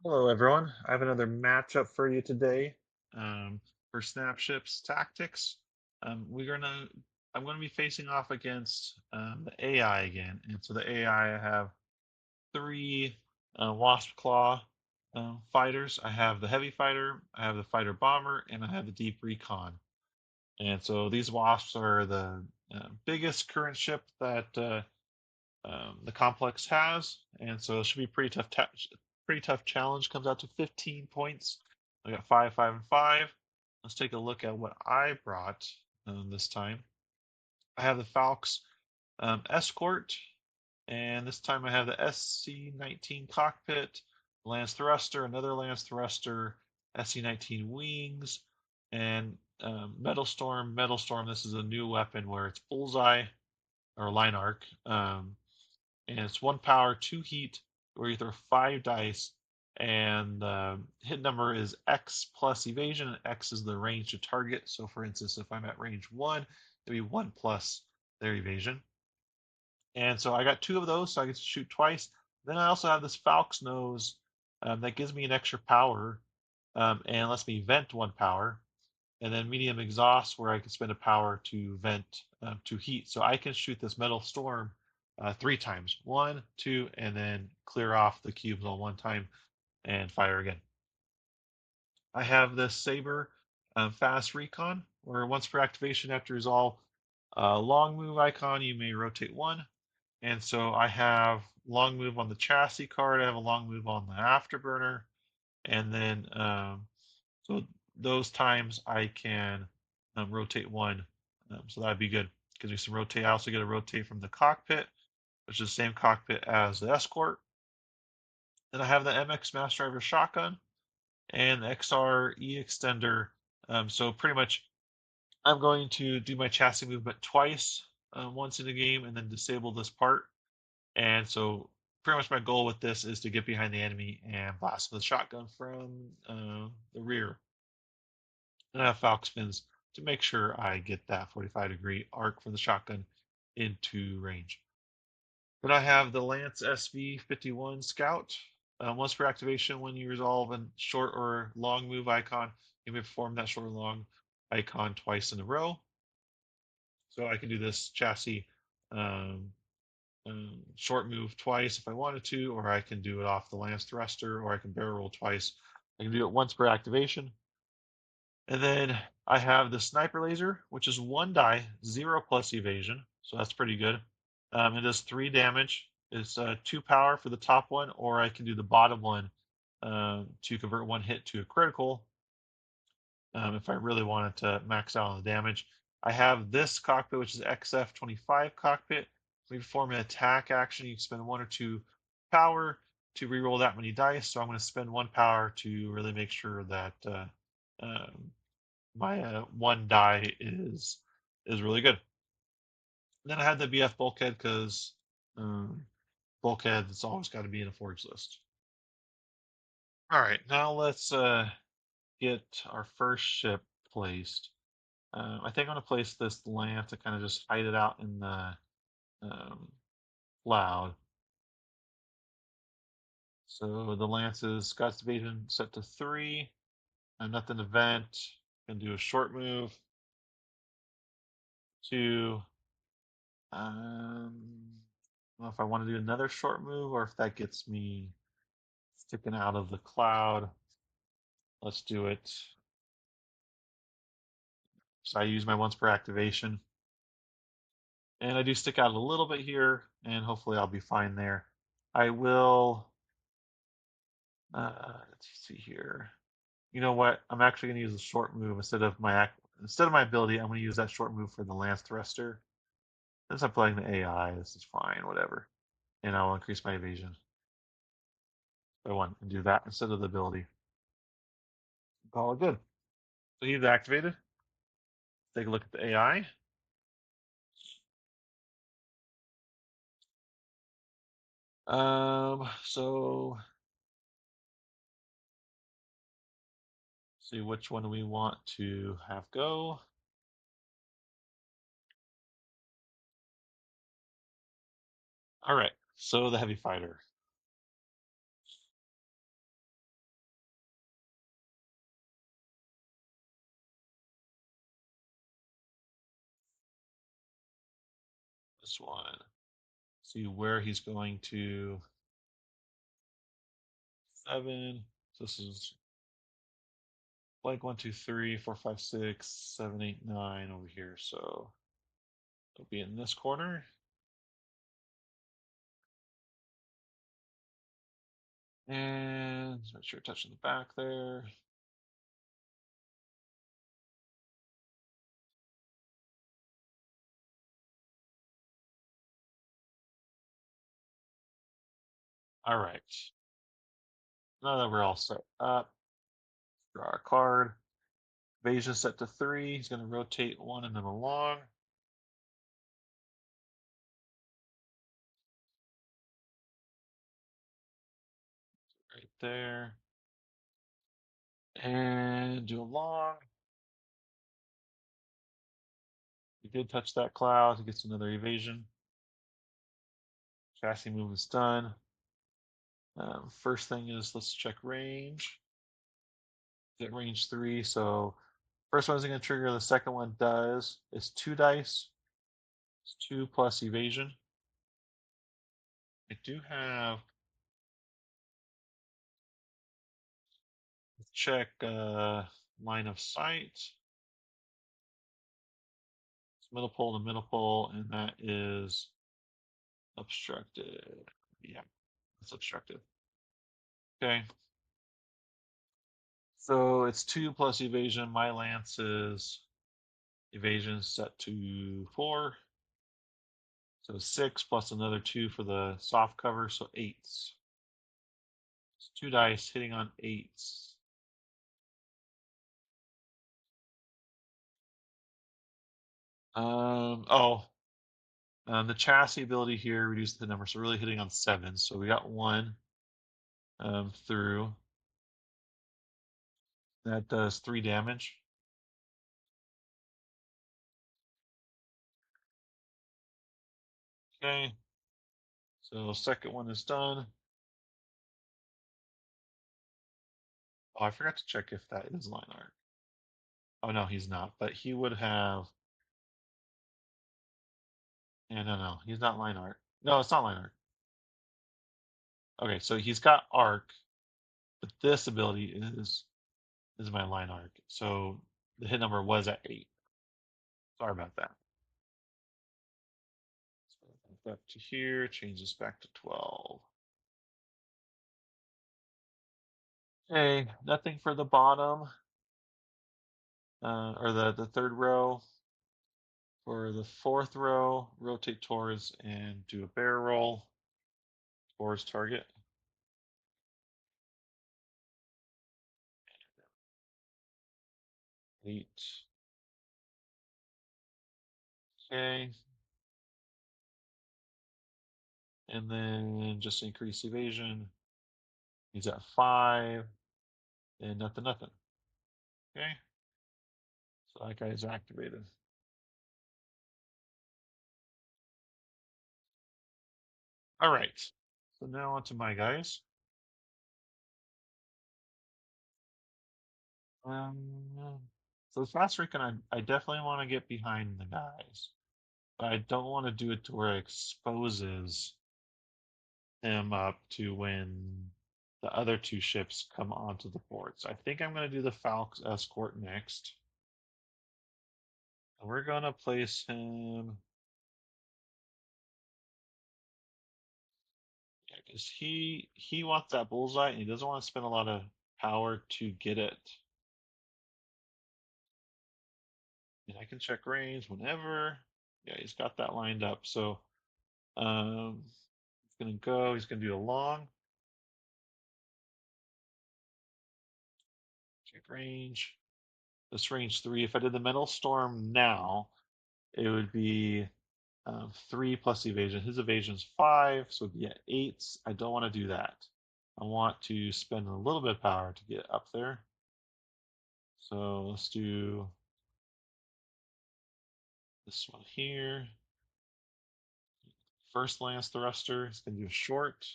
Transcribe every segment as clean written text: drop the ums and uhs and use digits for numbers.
Hello, everyone. I have another matchup for you today for Snapships Tactics. We're gonna, I'm gonna be facing off against the AI again, and so the AI I have three Wasp Claw fighters. I have the Heavy Fighter, I have the Fighter Bomber, and I have the Deep Recon. And so these Wasps are the biggest current ship that the complex has, and so it should be pretty tough challenge. Comes out to 15 points. I got 5, 5, and 5. Let's take a look at what I brought this time. I have the Falx Escort, and this time I have the SC-19 cockpit, Lance Thruster, another Lance Thruster, SC-19 wings, and Metal Storm. Metal Storm. This is a new weapon where it's Bullseye or Line Arc. And it's 1 power, 2 heat, where you throw 5 dice, and the hit number is X plus evasion, and X is the range to target. So, for instance, if I'm at range 1, it'd be 1 plus their evasion. And so I got 2 of those, so I get to shoot twice. Then I also have this Falc's Nose that gives me an extra power and lets me vent 1 power. And then medium exhaust, where I can spend a power to vent to heat. So I can shoot this metal storm 3 times. One, two, and then clear off the cubes on one time and fire again. I have this Saber fast recon, where once per activation after resolve long move icon, you may rotate one. And so I have long move on the chassis card. I have a long move on the afterburner. And then so those times I can rotate one. So that'd be good because we can rotate. I also get a rotate from the cockpit, which is the same cockpit as the escort. Then I have the MX Master Driver shotgun and the XR E extender. So pretty much I'm going to do my chassis movement twice, once in the game, and then disable this part. And so pretty much my goal with this is to get behind the enemy and blast with the shotgun from the rear. And I have Falcon spins to make sure I get that 45-degree arc from the shotgun into range. Then I have the Lance SV-51 Scout. Once per activation, when you resolve a short or long move icon, you may perform that short or long icon twice in a row. So I can do this chassis um, short move twice if I wanted to, or I can do it off the Lance Thruster, or I can barrel roll twice. I can do it once per activation. And then I have the sniper laser, which is 1 die, 0 plus evasion. So that's pretty good. It does 3 damage. It's 2 power for the top one, or I can do the bottom one to convert one hit to a critical if I really wanted to max out on the damage. I have this cockpit, which is XF25 cockpit. When you perform an attack action, you can spend 1 or 2 power to reroll that many dice. So I'm going to spend 1 power to really make sure that um, my 1 die is really good. And then I had the BF bulkhead because bulkhead it's always got to be in a forge list. All right, now let's get our first ship placed. I think I'm gonna place this lamp to kind of just hide it out in the cloud. So the lance is got its evasion set to 3. Nothing to vent. Can do a short move. 2. I don't know if I want to do another short move or if that gets me sticking out of the cloud. Let's do it. So I use my once per activation. And I do stick out a little bit here, and hopefully I'll be fine there. I will, let's see here. You know what? I'm actually going to use a short move instead of my ability. I'm going to use that short move for the Lance Thruster. Since I'm playing the AI, this is fine, whatever. And I'll increase my evasion. I want to do that instead of the ability. Call it good. So he's activated. Take a look at the AI. So see which one we want to have go. All right. So the heavy fighter. this one. See where he's going to. 7. So this is like 1, 2, 3, 4, 5, 6, 7, 8, 9 over here. So it'll be in this corner. And make sure you're touching the back there. All right. Now that we're all set up, draw a card. Evasion set to 3. He's going to rotate 1 and then along. Right there. And do a long. He did touch that cloud. He gets another evasion. Chassis movement's done. First thing is let's check range. Get range 3. So first one's going to trigger. The second one does. It's 2 dice. It's 2 plus evasion. I do have. Let's check line of sight. It's middle pole to middle pole, and that is obstructed. Yeah, it's obstructed. Okay. So it's 2 plus evasion. My lance is evasion set to 4. So 6 plus another 2 for the soft cover, so 8s. It's 2 dice hitting on 8s. The chassis ability here reduced the number, so really hitting on 7s. So we got 1 through. That does 3 damage. Okay. So second one is done. Oh, I forgot to check if that is line art. Oh no, he's not. But he would have. Yeah, no, he's not line art. No, it's not line art. Okay, so he's got arc, but this ability is my line arc. So the hit number was at 8. Sorry about that. So back to here, changes back to 12. Okay, nothing for the bottom, or the third row. For the fourth row, rotate towards and do a bear roll towards target. Eight. Okay. And then just increase evasion. He's at 5 and nothing. Okay. So that guy is activated. All right. So now on to my guys. So this last recon, I definitely want to get behind the guys, but I don't want to do it to where it exposes him up to when the other 2 ships come onto the ports. I think I'm going to do the Falc's escort next. And we're going to place him. Yeah, because he wants that bullseye and he doesn't want to spend a lot of power to get it. And I can check range whenever. Yeah, he's got that lined up. So he's going to go. He's going to do a long. Check range. This range 3. If I did the mental storm now, it would be 3 plus evasion. His evasion's 5, so it'd be at 8s. I don't want to do that. I want to spend a little bit of power to get up there. So let's do this one here. First lance thruster is going to do a short.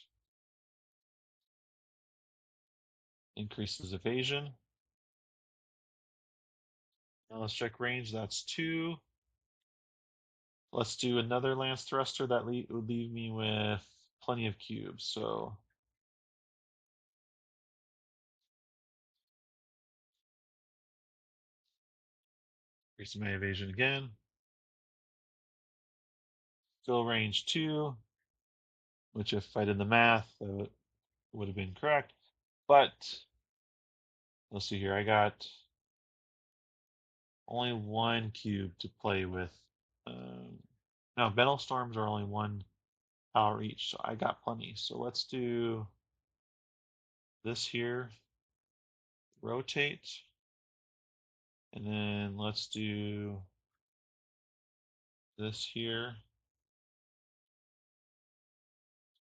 Increases evasion. Now let's check range. That's 2. let's do another lance thruster that would leave me with plenty of cubes. So increase my evasion again. Still range 2, which if I did the math, would have been correct. But let's see here. I got only 1 cube to play with. No, Metal Storms are only 1 power each, so I got plenty. So let's do this here, rotate, and then let's do this here,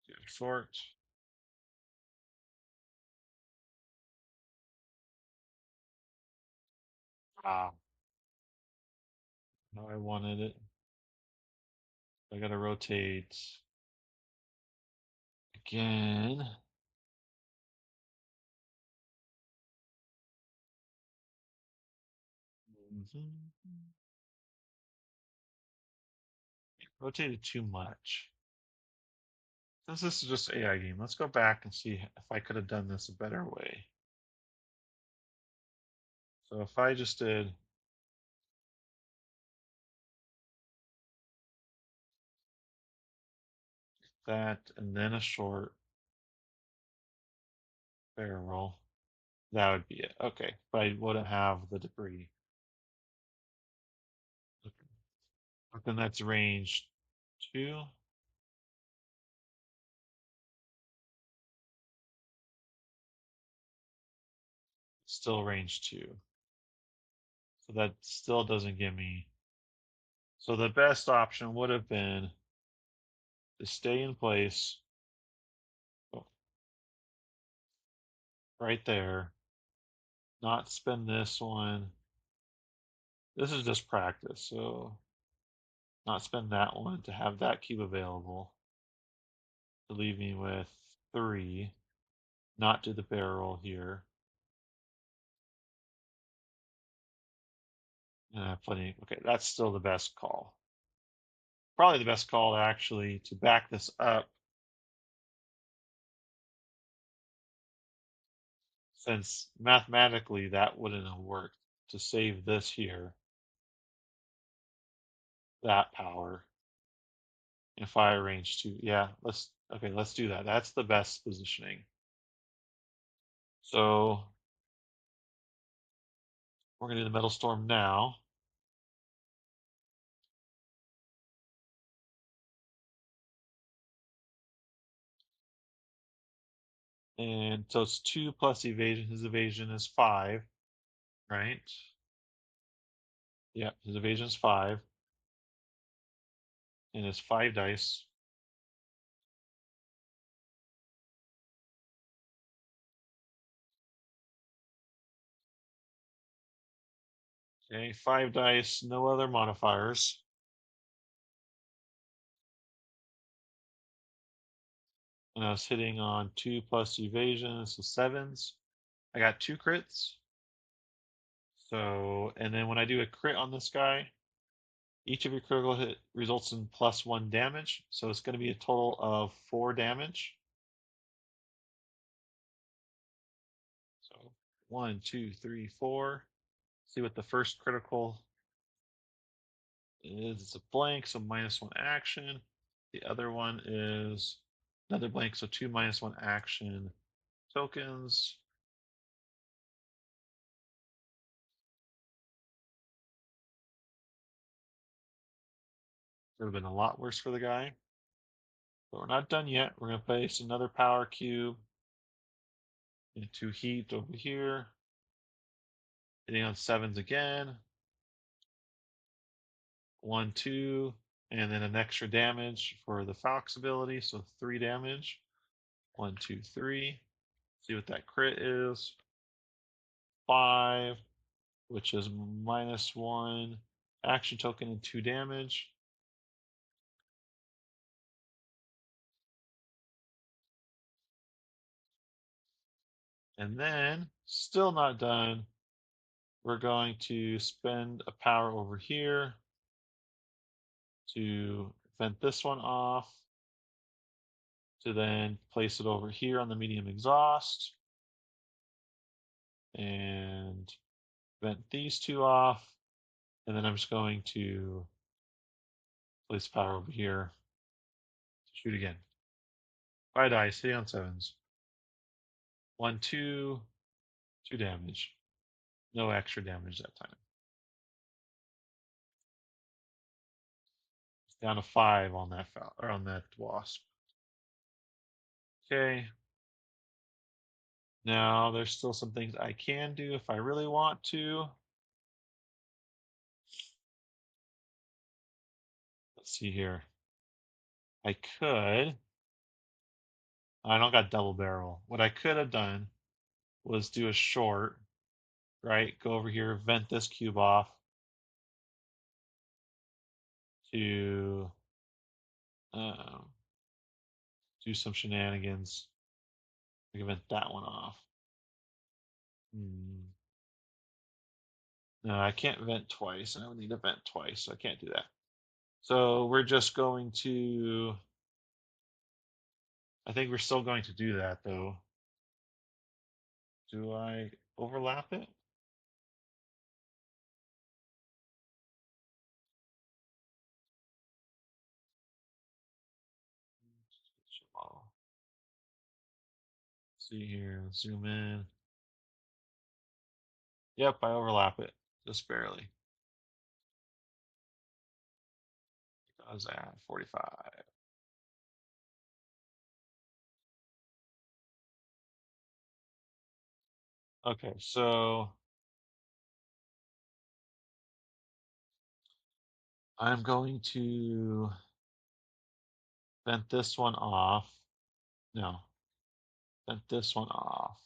do short. Ah, no, I wanted it. I gotta rotate again. Rotated too much. Since this is just AI game, let's go back and see if I could have done this a better way. So if I just did that and then a short barrel, that would be it. Okay, but I wouldn't have the debris. But then that's range 2. Still range 2. So that still doesn't give me. So the best option would have been to stay in place right there, not spend this one. This is just practice, so not spend that one to have that cube available to leave me with 3, not do the barrel here. And I have plenty. Okay, that's still the best call. Probably the best call actually to back this up, since mathematically that wouldn't have worked to save this here, that power. If I arrange to, yeah, let's do that. That's the best positioning. So we're gonna do the Metal Storm now. And so it's 2 plus evasion. His evasion is 5, right? Yeah, his evasion is 5. And it's 5 dice. Okay, 5 dice, no other modifiers. And I was hitting on 2 plus evasion, so 7s. I got 2 crits. So, and then when I do a crit on this guy, each of your critical hit results in +1 damage. So it's going to be a total of 4 damage. So 1, 2, 3, 4. See what the first critical is. It's a blank, so -1 action. The other one is another blank, so 2 -1 action tokens. Would have been a lot worse for the guy. But we're not done yet. We're going to place another power cube into heat over here. Hitting on 7s again. 1, 2, and then an extra damage for the Falx ability, so 3 damage. 1, 2, 3. See what that crit is. 5, which is -1 action token and 2 damage. And then, still not done, we're going to spend a power over here to vent this one off, to then place it over here on the medium exhaust, and vent these two off, and then I'm just going to place power over here to shoot again. 5 dice, 3 on 7s. 1, 2, 2 damage. No extra damage that time. It's down to 5 on that or on that wasp. Okay. Now there's still some things I can do if I really want to. Let's see here. I could. I don't got double barrel. What I could have done was do a short, right? Go over here, vent this cube off to um, do some shenanigans. I can vent that one off. No, I can't vent twice. I would need to vent twice, so I can't do that. So we're just going to. I think we're still going to do that though. Do I overlap it? See here, zoom in. Yep, I overlap it just barely. I was at 45. Okay, so I'm going to vent this one off. No, vent this one off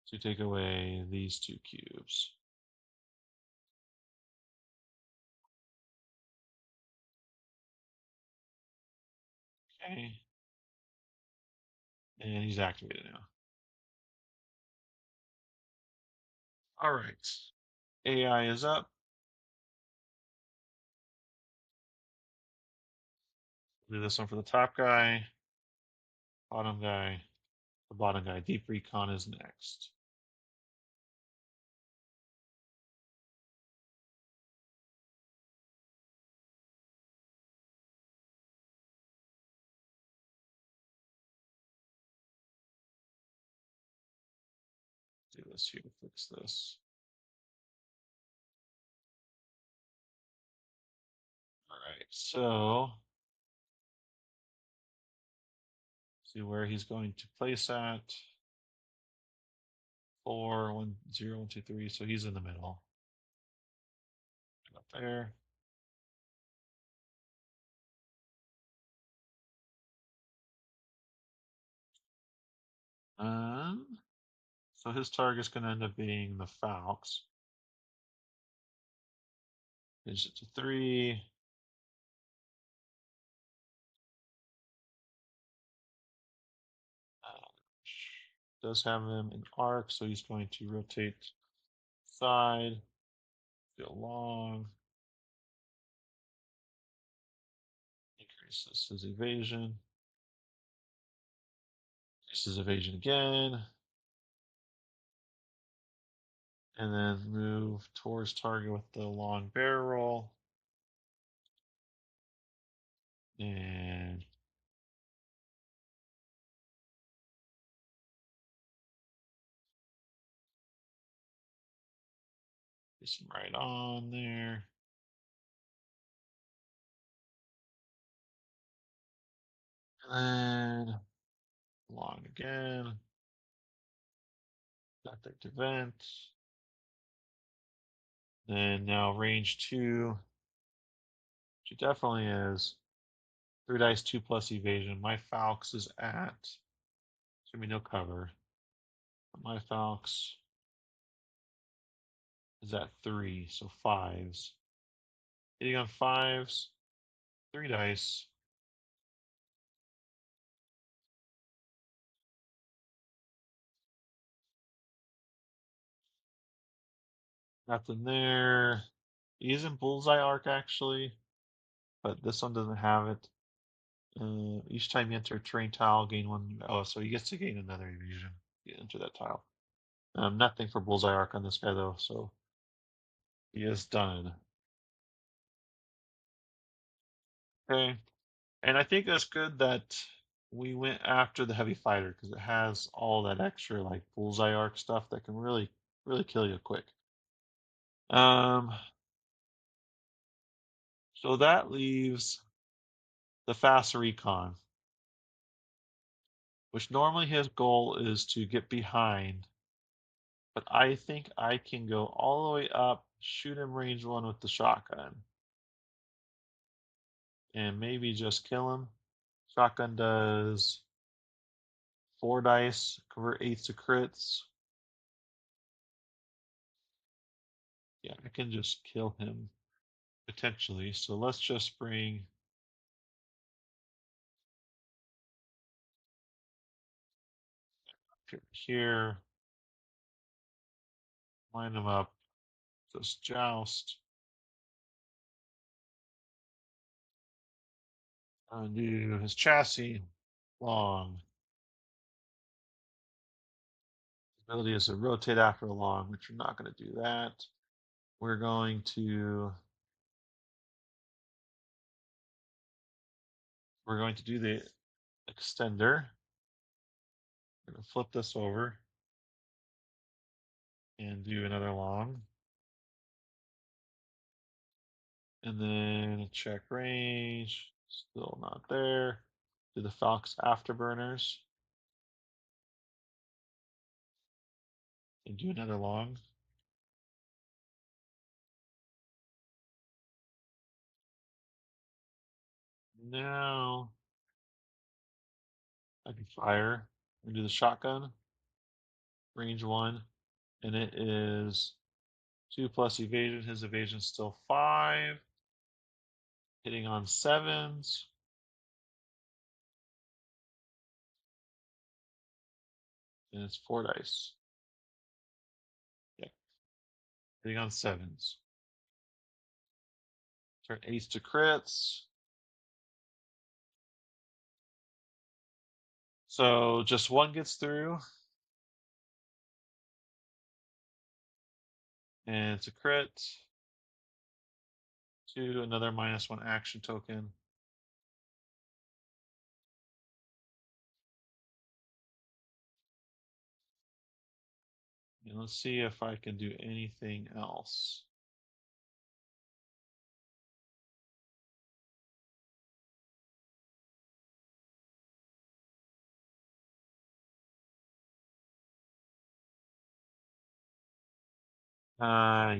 to take away these 2 cubes. Okay. And he's activated now. All right. AI is up. Do this one for the top guy. Bottom guy. The bottom guy. Deep Recon is next. Do this here to fix this. All right, so see where he's going to place at. 4, 1, 0, 1, 2, 3. So he's in the middle. Up there. So his target's going to end up being the Falcons. Finish it to 3. Does have him in arc, so he's going to rotate side, go long, increases his evasion, increases evasion again, and then move towards target with the long barrel, and just right on there. And then long again. Tactic event. Then now range 2. She definitely is. 3 dice, 2 plus evasion. My Falx is at. There's gonna be no cover. But my Falx is at 3, so 5s. Hitting on 5s. 3 dice. Nothing there. He is in Bullseye arc actually, but this one doesn't have it. Each time you enter a terrain tile, gain one. Oh, so he gets to gain another evasion. You enter that tile. Nothing for Bullseye arc on this guy though, so he is done. Okay, and I think that's good that we went after the heavy fighter because it has all that extra like Bullseye arc stuff that can really kill you quick. Um, so that leaves the fast recon, which normally his goal is to get behind, but I think I can go all the way up, shoot him range one with the shotgun, and maybe just kill him. Shotgun does 4 dice, convert eights to crits. Yeah, I can just kill him potentially. So let's just bring here, line him up, just joust, undo his chassis, long. Ability is to rotate after a long, which we're not going to do that. We're going to do the extender. We're going to flip this over and do another long. And then check range, still not there. Do the Fox afterburners and do another long. Now I can fire and do the shotgun, range one, and it is 2 plus evasion. His evasion's still 5. Hitting on 7s. And it's 4 dice. Yeah, hitting on 7s. Turn eights to crits. So just one gets through. And it's a crit. 2, another -1 action token. And let's see if I can do anything else.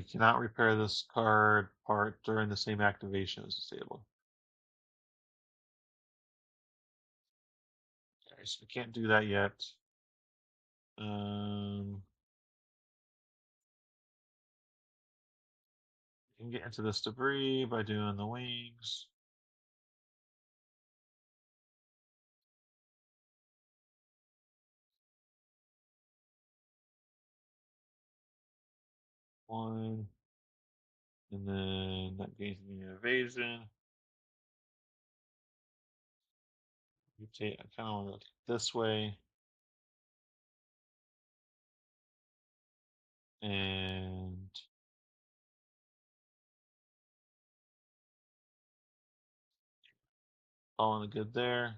You cannot repair this card part during the same activation as disabled. Okay, so we can't do that yet. You can get into this debris by doing the wings. One, and then that gains me an evasion. I kind of want to look this way. And following the good there.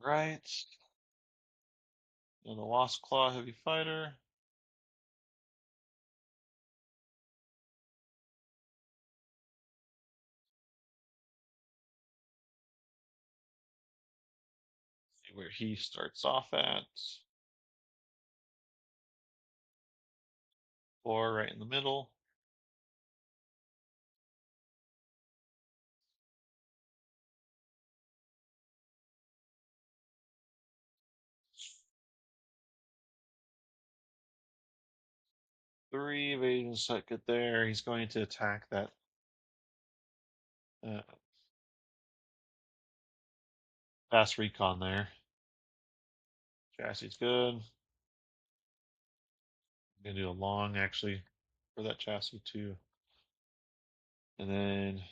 Right. And the Wasp Claw Heavy Fighter. See where he starts off at. 4 right in the middle. Three evasion circuit there. He's going to attack that uh, fast recon there. Chassis's good. I'm gonna do a long actually for that chassis too. And then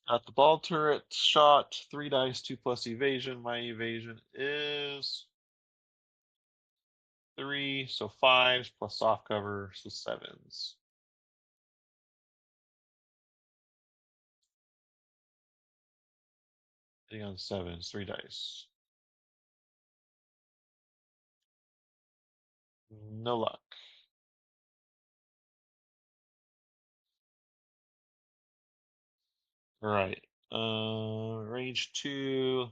got the ball turret shot, 3 dice, 2+ evasion. My evasion is 3, so 5s plus soft cover, so 7s. Hitting on 7s, 3 dice. No luck. All right. Range 2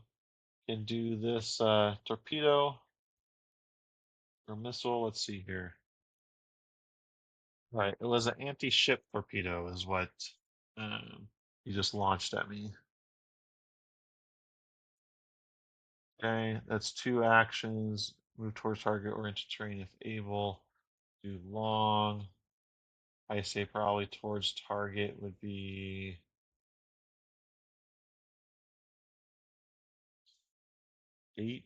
can do this torpedo or missile. Let's see here. Right, it was an anti-ship torpedo, is what he just launched at me. Okay, that's 2 actions. Move towards target or into terrain if able. Do long. I say probably towards target would be 8.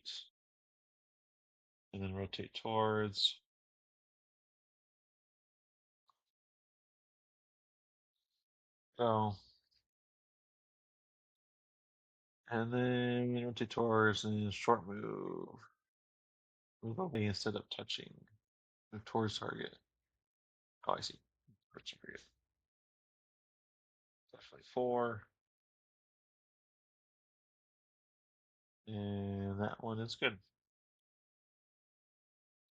And then rotate towards. Go. And then rotate towards and short move. Move away instead of touching. Move towards target. Oh, I see. Towards target. Definitely 4. And that one is good.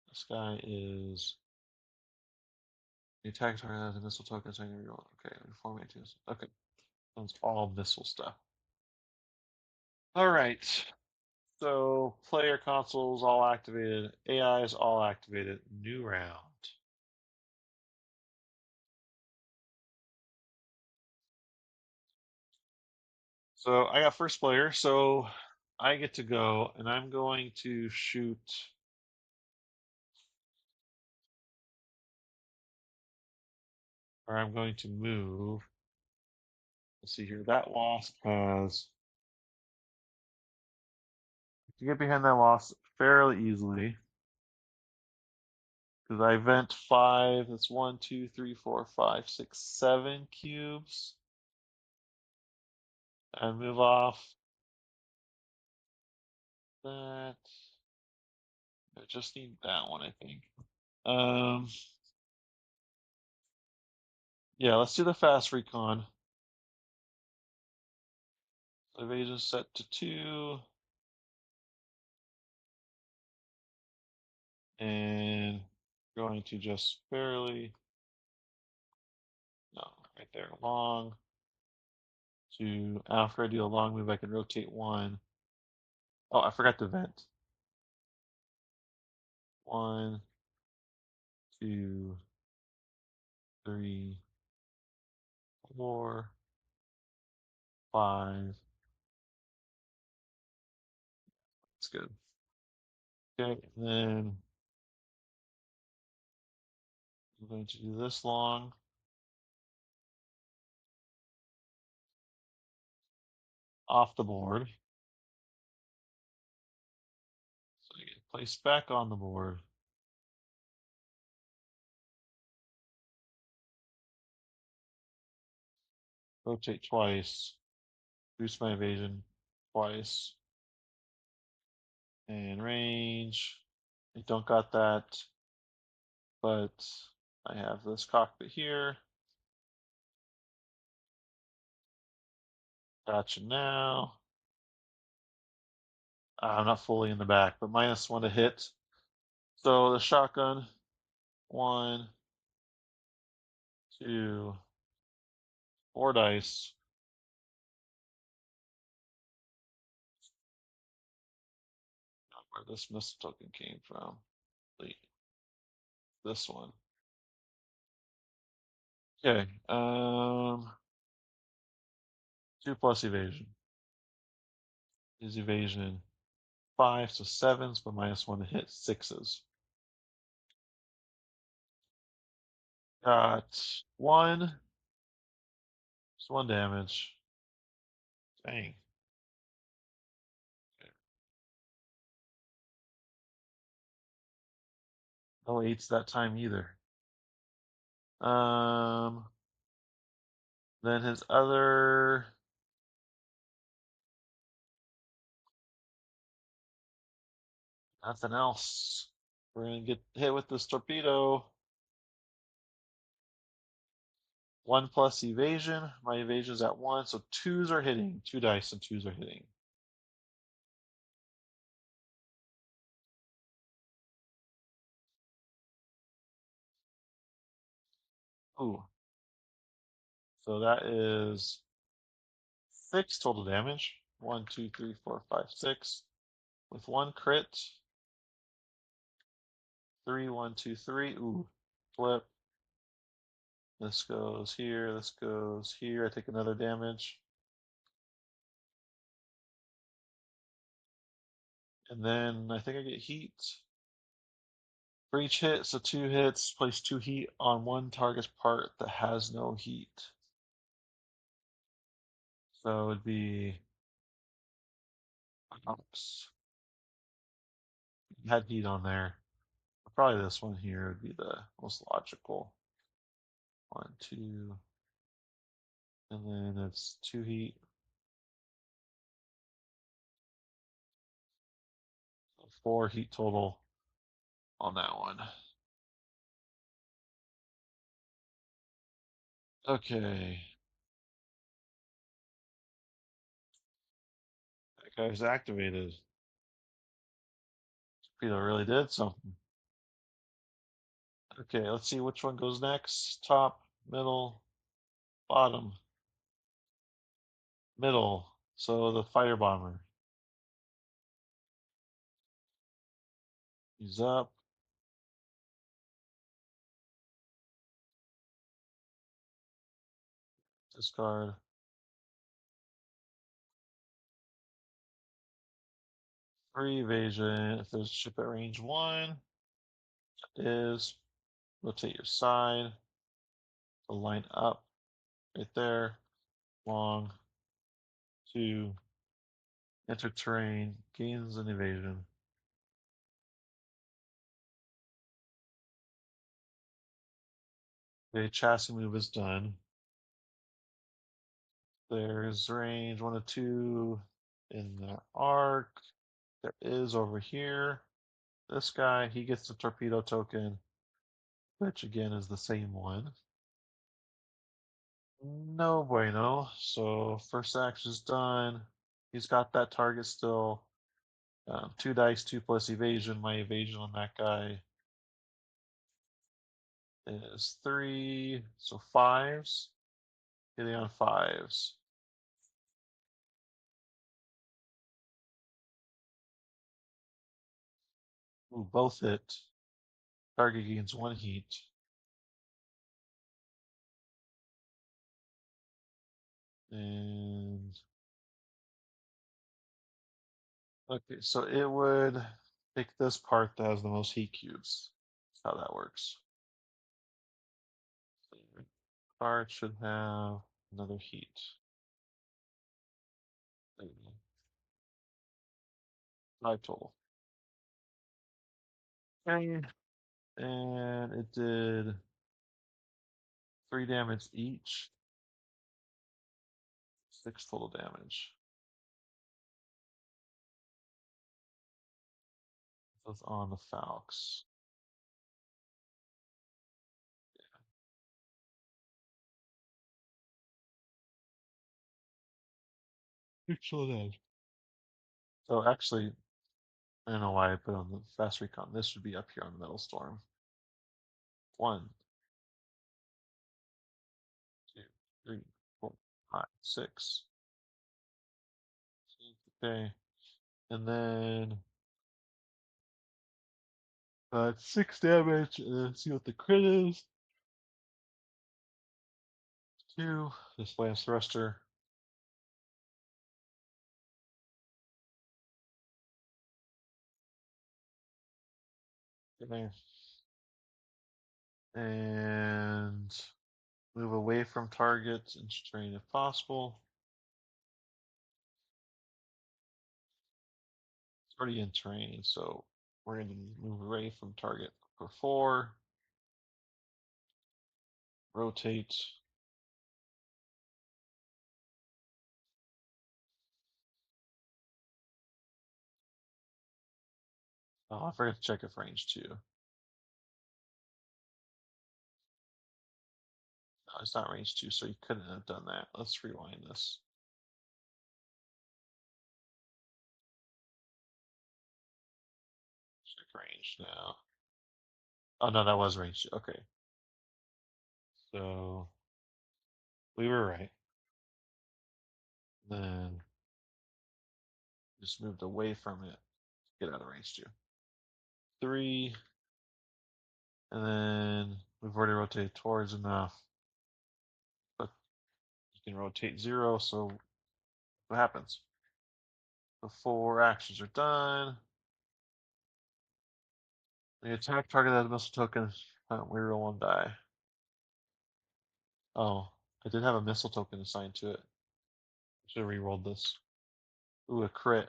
This guy is the attack target has a missile token. Okay, reform actions. Okay, that's all missile stuff. All right. So player consoles all activated. AI is all activated. New round. So I got first player. So I get to go, and I'm going to shoot. Or I'm going to move. Let's see here. That wasp has to get behind that wasp fairly easily because I vent 5. That's 1, 2, 3, 4, 5, 6, 7 cubes, and move off that. I just need that one, I think. Um, yeah, let's do the fast recon. Evasion set to 2. And going to just barely, no, right there, long. To, after I do a long move, I can rotate 1. Oh, I forgot to vent. 1, 2, 3, 4, 5. That's good. Okay, and then I'm going to do this long. Off the board. So I get placed back on the board. Rotate twice. Boost my evasion twice. And range. I don't got that, but I have this cockpit here. Gotcha now. I'm not fully in the back, but -1 to hit. So the shotgun, 1, 2, 4 dice. Where this missile token came from. This one. Okay. 2+ evasion. Is evasion 5, so 7s, but -1 to hit 6s. Got 1. Just 1 damage. Dang. No eights that time either. Um, then his other nothing else. We're gonna get hit with this torpedo. 1+ evasion. My evasion's at 1, so twos are hitting. 2 dice and twos are hitting. Ooh. So that is 6 total damage. 1, 2, 3, 4, 5, 6. With 1 crit. 3, 1, 2, 3. Ooh. Flip. This goes here. This goes here. I take another damage. And then I think I get heat. For each hit, so 2 hits, place 2 heat on one target's part that has no heat. So it would be oops, had heat on there. Probably this one here would be the most logical. 1, 2, and then it's 2 heat. 4 heat total on that one. Okay. That guy's activated. Peter really did something. Okay, let's see which one goes next. Top, middle, bottom, middle. So the fighter bomber. He's up. Discard. 3 evasion. If there's a ship at range 1, is rotate your side. So line up right there. Long. 2. Enter terrain. Gains an evasion. Okay, chassis move is done. There's range 1 to 2 in the arc. There is over here. This guy, he gets the torpedo token, which again is the same one. No bueno. So first action is done. He's got that target still. 2 dice, 2+ evasion. My evasion on that guy is 3. So fives. Hitting on fives. Ooh, both hit. Target gains 1 heat. And okay, so it would pick this part that has the most heat cubes. That's how that works. Part should have another heat. 5 total. Okay. And it did 3 damage each. 6 total damage. That's on the Falx. Excellent. So actually, I don't know why I put on the fast recon. This should be up here on the metal storm. 1, 2, 3, 4, 5, 6. Okay. And then 6 damage. And then see what the crit is. 2. This lance thruster. Okay. And move away from target and terrain if possible. It's already in terrain, so we're going to move away from target for 4. Rotate. Oh, I forgot to check if range 2. No, it's not range 2, so you couldn't have done that. Let's rewind this. Check range now. Oh, no, that was range 2. Okay. So we were right. Then just moved away from it. Get out of range 2. 3. And then we've already rotated towards enough. But you can rotate 0, so what happens? The 4 actions are done. The attack target that missile token. We roll 1 die. Oh, I did have a missile token assigned to it. Should have re-rolled this. Ooh, a crit.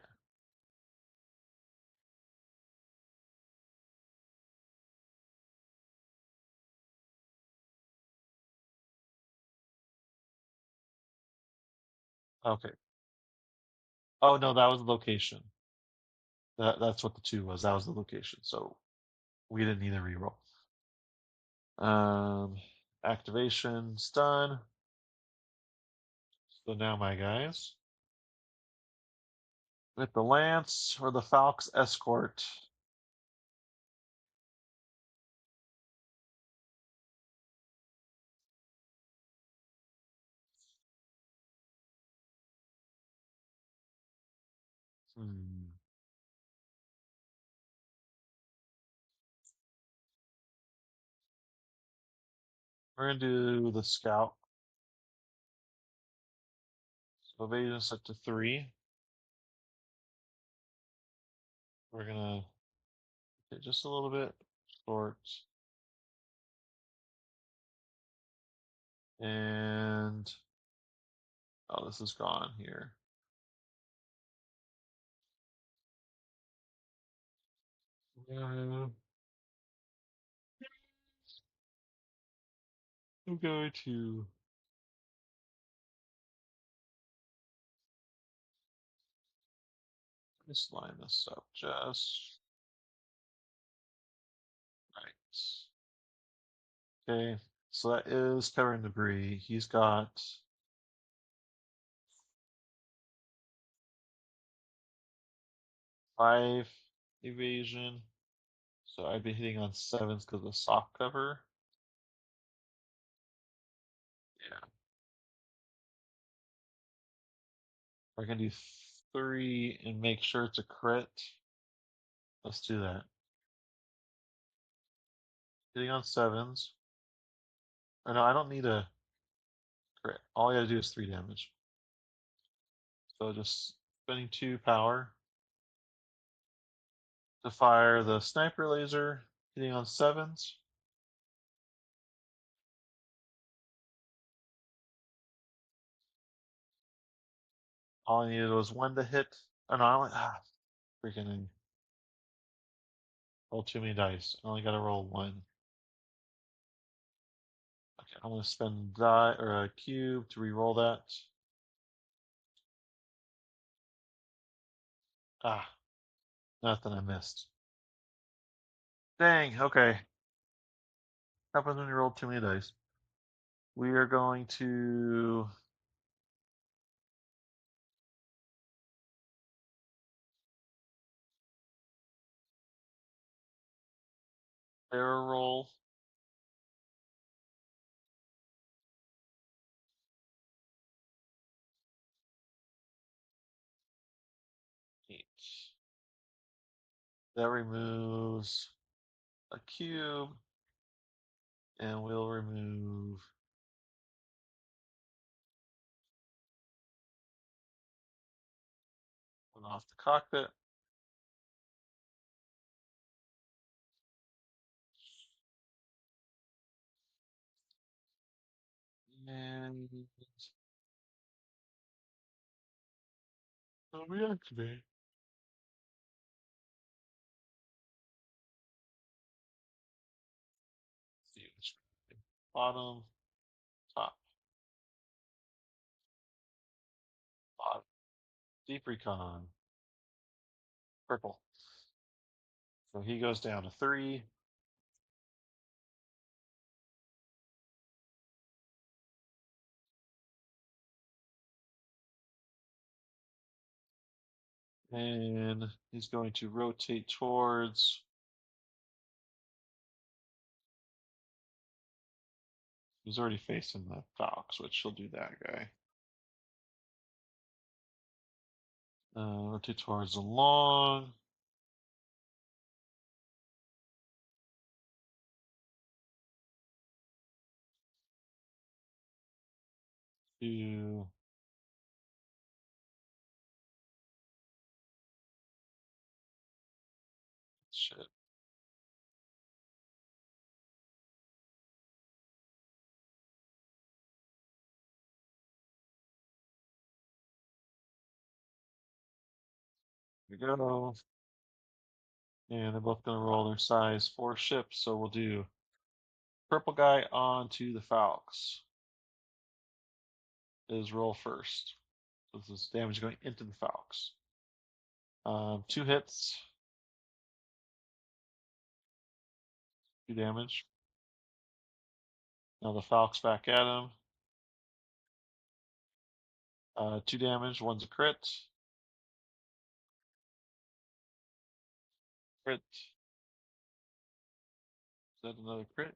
Okay. Oh no, that was the location. That's what the 2 was. That was the location. So we didn't need a reroll. Activation's done. So now my guys. With the Lance or the Falk's Escort. Hmm. We're gonna do the Scout. So evasion set to 3. We're gonna hit just a little bit short. And oh, this is gone here. I'm going to just line this up just right. Okay, so that is covering debris. He's got 5 evasion. So I'd be hitting on 7s because of soft cover. Yeah. We're gonna do 3 and make sure it's a crit. Let's do that. Hitting on 7s. Or no, I don't need a crit. All I gotta do is 3 damage. So just spending 2 power to fire the sniper laser, hitting on 7s. All I needed was 1 to hit. Oh no, I only freaking roll too many dice. I only gotta roll 1. Okay, I'm gonna spend die or a cube to re-roll that. Ah, nothing, I missed. Dang, okay. Happens when you roll too many dice. We are going to barrel roll. Eight. That removes a cube, and we'll remove one off the cockpit. And we'll reactivate. bottom, top, bottom. Deep recon, purple. So he goes down to 3. And he's going to rotate towards. He's already facing the Fox, which he'll do that guy. Rotate towards the long. To shit. Here we go. And they're both going to roll their size 4 ships. So we'll do purple guy onto the Falx. Is roll first. So this is damage going into the Falx. 2 hits. 2 damage. Now the Falx back at him. 2 damage. One's a crit. Crit. Is that another crit?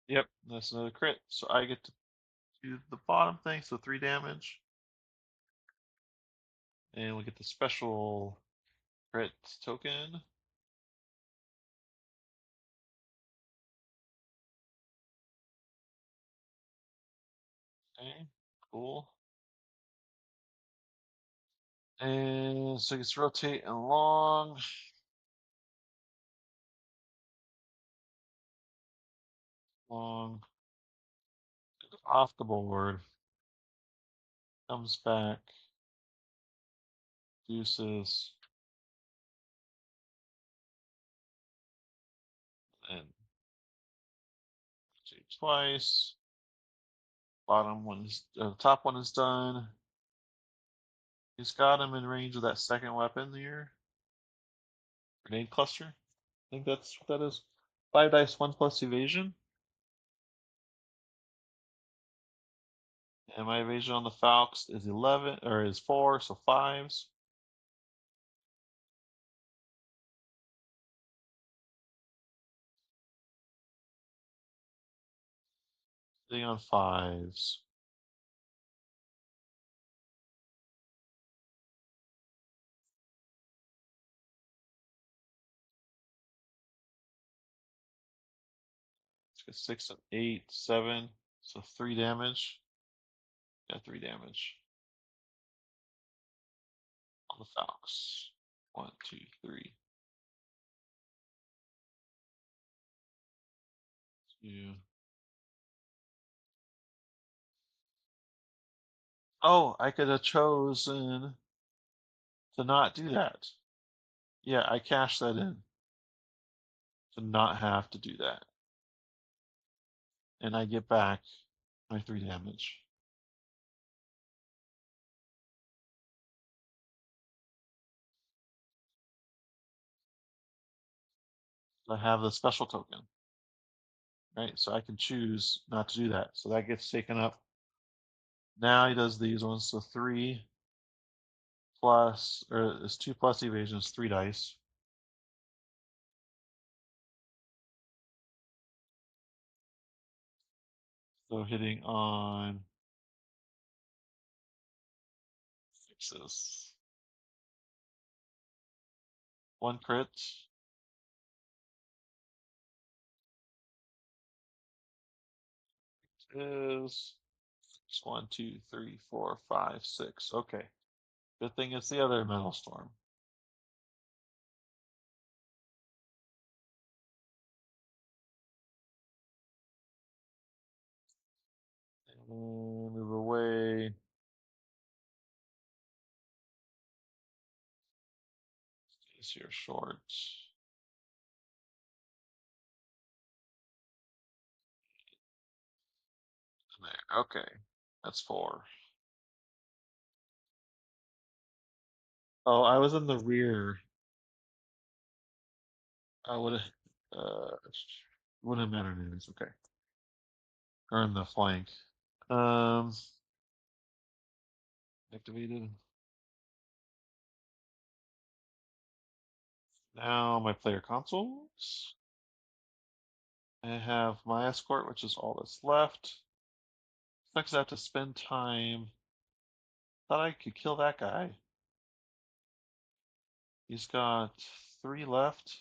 Yep, that's another crit. So I get to do the bottom thing, so 3 damage. And we get the special crit token. Okay, cool. And so it gets rotate and long. Long. Off the board. Comes back. Deuces. And rotate twice. Bottom one is, the top one is done. He's got him in range of that second weapon here. Grenade cluster. I think that's what that is. 5 dice, 1 plus evasion. And my evasion on the Falx is 11, or is 4, so 5s. Sitting on 5s. Let's get 6 and 8, 7. So 3 damage. Yeah, 3 damage on the Falx. 1, 2, 3. 2. Oh, I could have chosen to not do that. Yeah, I cashed that in to not have to do that. And I get back my 3 damage. I have the special token, right? So I can choose not to do that. So that gets taken up. Now he does these ones. So 3 plus, or it's 2 plus evasion is 3 dice. So hitting on 6s. 1 crit. Is 1, 2, 3, 4, 5, 6. Okay. Good thing it's the other metal storm. And move away. Stays here short. Okay, that's 4. Oh, I was in the rear. I would have. Wouldn't have mattered anyways. Okay, or in the flank. Um, Activated. Now my player consoles. I have my escort, which is all that's left. Next, I have to spend time. Thought I could kill that guy. He's got 3 left.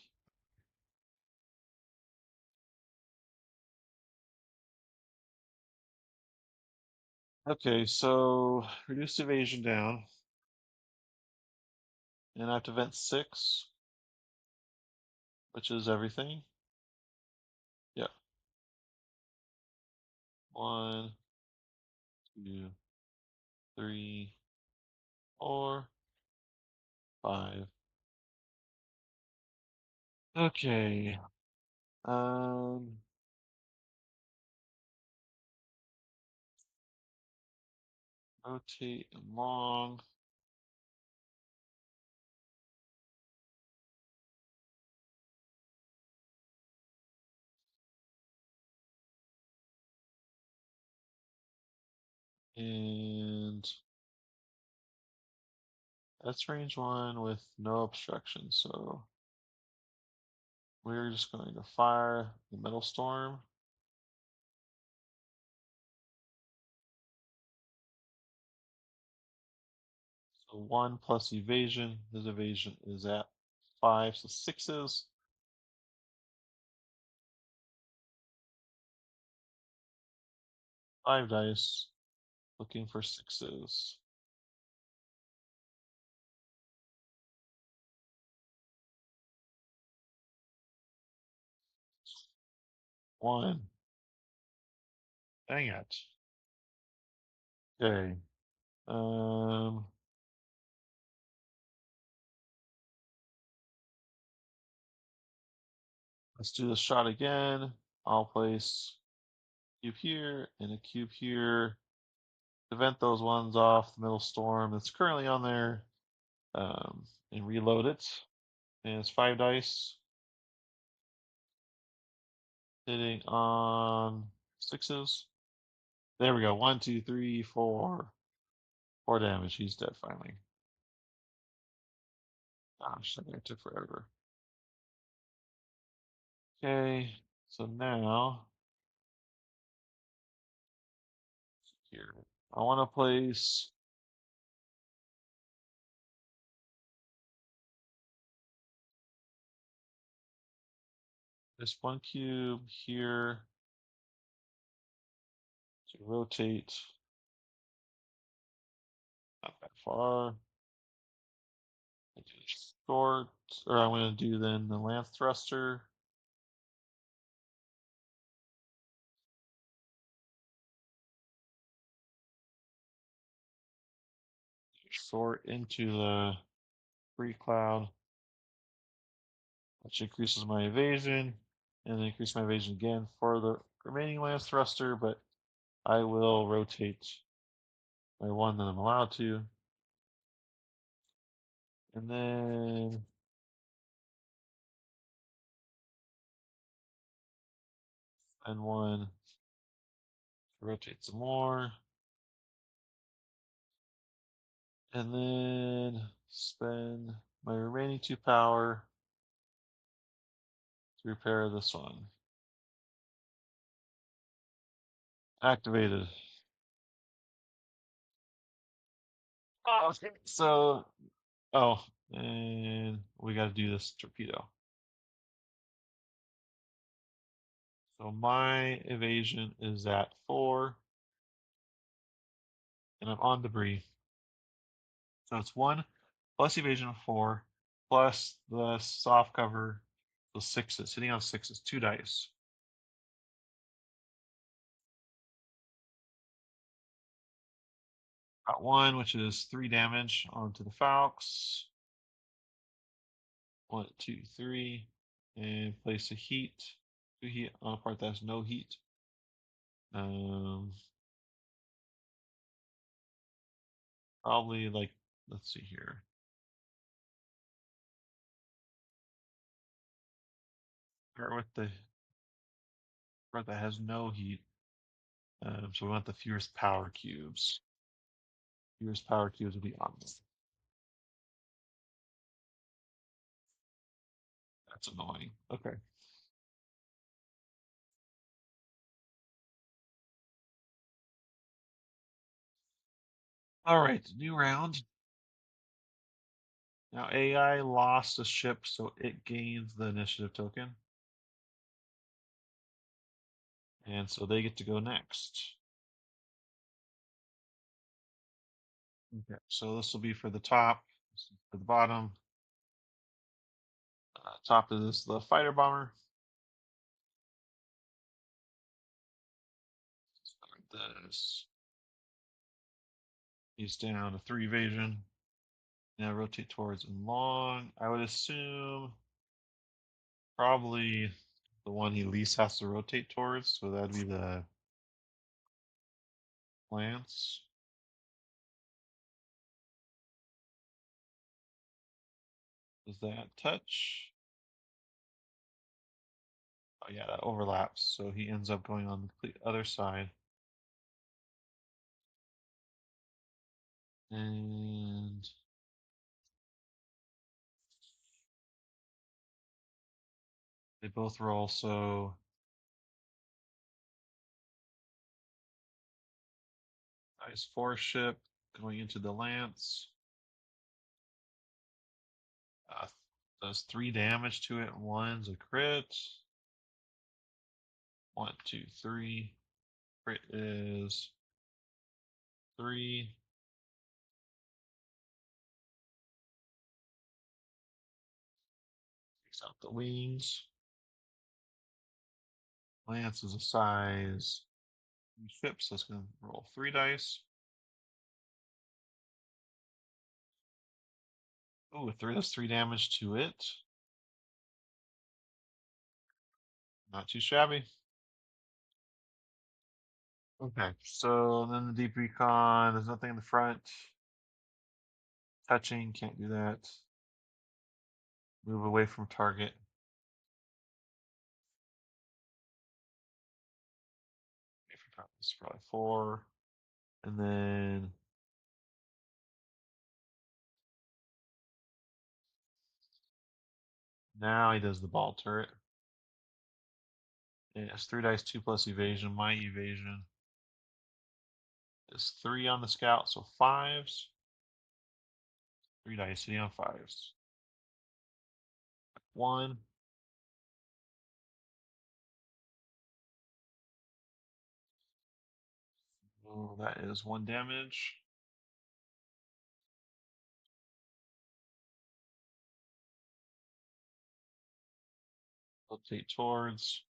Okay, so reduce evasion down, and I have to vent 6, which is everything. Yeah. 1, 2, 3, 4, 5. Okay. Um, Rotate along. And that's range 1 with no obstruction, so we're just going to fire the metal storm. So 1 plus evasion. His evasion is at 5, so 6s. 5 dice. Looking for 6s. 1. Dang it. Okay. Um, let's do the shot again. I'll place a cube here and a cube here to vent those ones off the middle storm that's currently on there, and reload it. And it's 5 dice. Hitting on 6s. There we go. 1, 2, 3, 4. 4 damage. He's dead finally. Gosh, that took forever. Okay, so now here I want to place this 1 cube here to rotate not that far. I do short, or I'm going to do then the lance thruster. Short into the free cloud, which increases my evasion, and then increase my evasion again for the remaining lance thruster, but I will rotate my 1 that I'm allowed to. And then and 1 rotate some more. And then spend my remaining 2 power to repair this one. Activated. Oh, okay. So, oh, and we got to do this torpedo. So my evasion is at 4, and I'm on debris. So it's 1 plus evasion of 4 plus the soft cover, so 6s. Hitting on 6s, 2 dice. Got 1, which is 3 damage onto the Falx. 1, 2, 3, and place a heat. 2 heat on a part that has no heat. Um, Probably like, let's see here. Start with the part that has no heat. So we want the fewest power cubes. Fewest power cubes will be on this. That's annoying. Okay. All right, new round. Now AI lost a ship, so it gains the initiative token. And so they get to go next. Okay, so this will be for the top, this is for the bottom. Top is the fighter bomber. Start this. He's down to 3 evasion. Now rotate towards and long. I would assume probably the one he least has to rotate towards, so that'd be the lance. Does that touch? Oh yeah, that overlaps, so he ends up going on the complete other side. And they both roll, so nice 4 ship going into the lance. Uh, does 3 damage to it. One's a crit. 1, 2, 3. Crit is 3. Takes out the wings. Lance is a size ship, so it's going to roll 3 dice. Oh, 3 does 3 damage to it. Not too shabby. Okay, so then the deep recon, there's nothing in the front. Touching, can't do that. Move away from target. Away from target, this is probably 4. And then now he does the ball turret. And it's 3 dice, 2 plus evasion. My evasion is 3 on the scout, so 5s. 3 dice, hitting on 5s. 1. Oh, that is 1 damage. Rotate towards.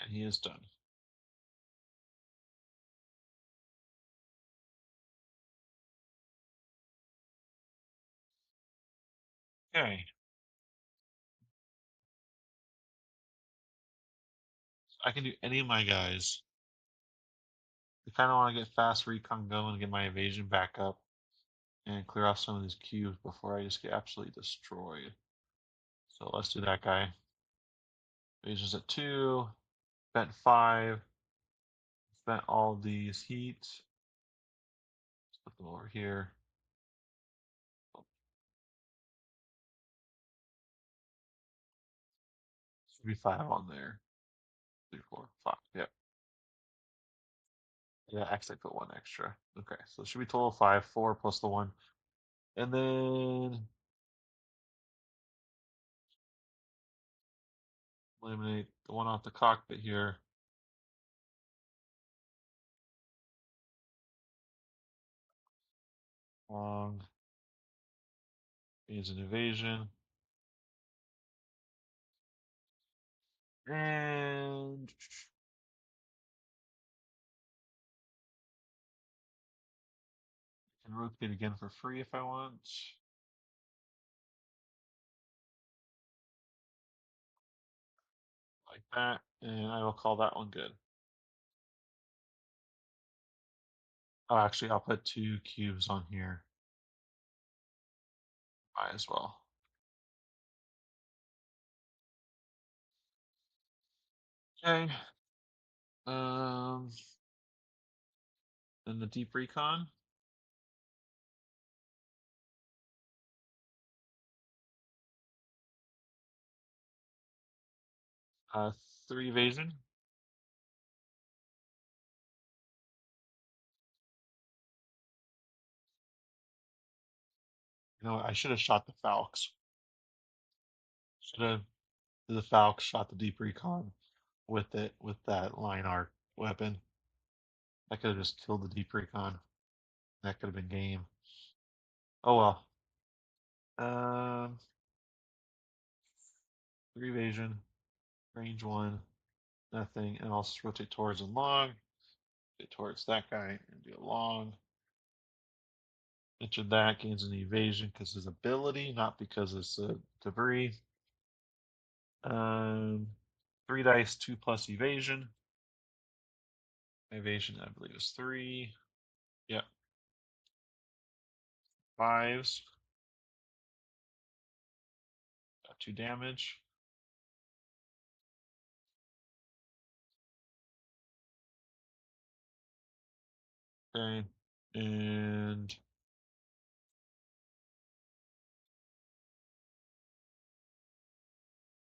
And he is done. Okay. I can do any of my guys. I kind of want to get fast recon going and get my evasion back up and clear off some of these cubes before I just get absolutely destroyed. So let's do that guy. Evasion's at 2. Spent 5. Spent all these heat. Let's put them over here. Should be 5 on there. 3, 4, 5. Yep. Yeah, actually I put 1 extra. Okay, so it should be total 5. 4 plus the 1. And then eliminate the one off the cockpit here. Long is an evasion. And I can rotate again for free if I want. Like that. And I will call that one good. Oh, actually, I'll put 2 cubes on here. Might as well. Okay. Um, then the deep recon. 3 evasion. You know, I should have shot the Falcons. Should have the Falcons shot the deep recon with that line arc weapon. I could have just killed the deep recon. That could have been game. Oh well. Um, 3 evasion, range 1, nothing, and I'll just rotate towards and long. Rotate towards that guy and do a long. Enter that gains an evasion because his ability, not because it's a debris. 3 dice, 2 plus evasion. Evasion, I believe, is 3. Yep. 5s. Got 2 damage. Okay. And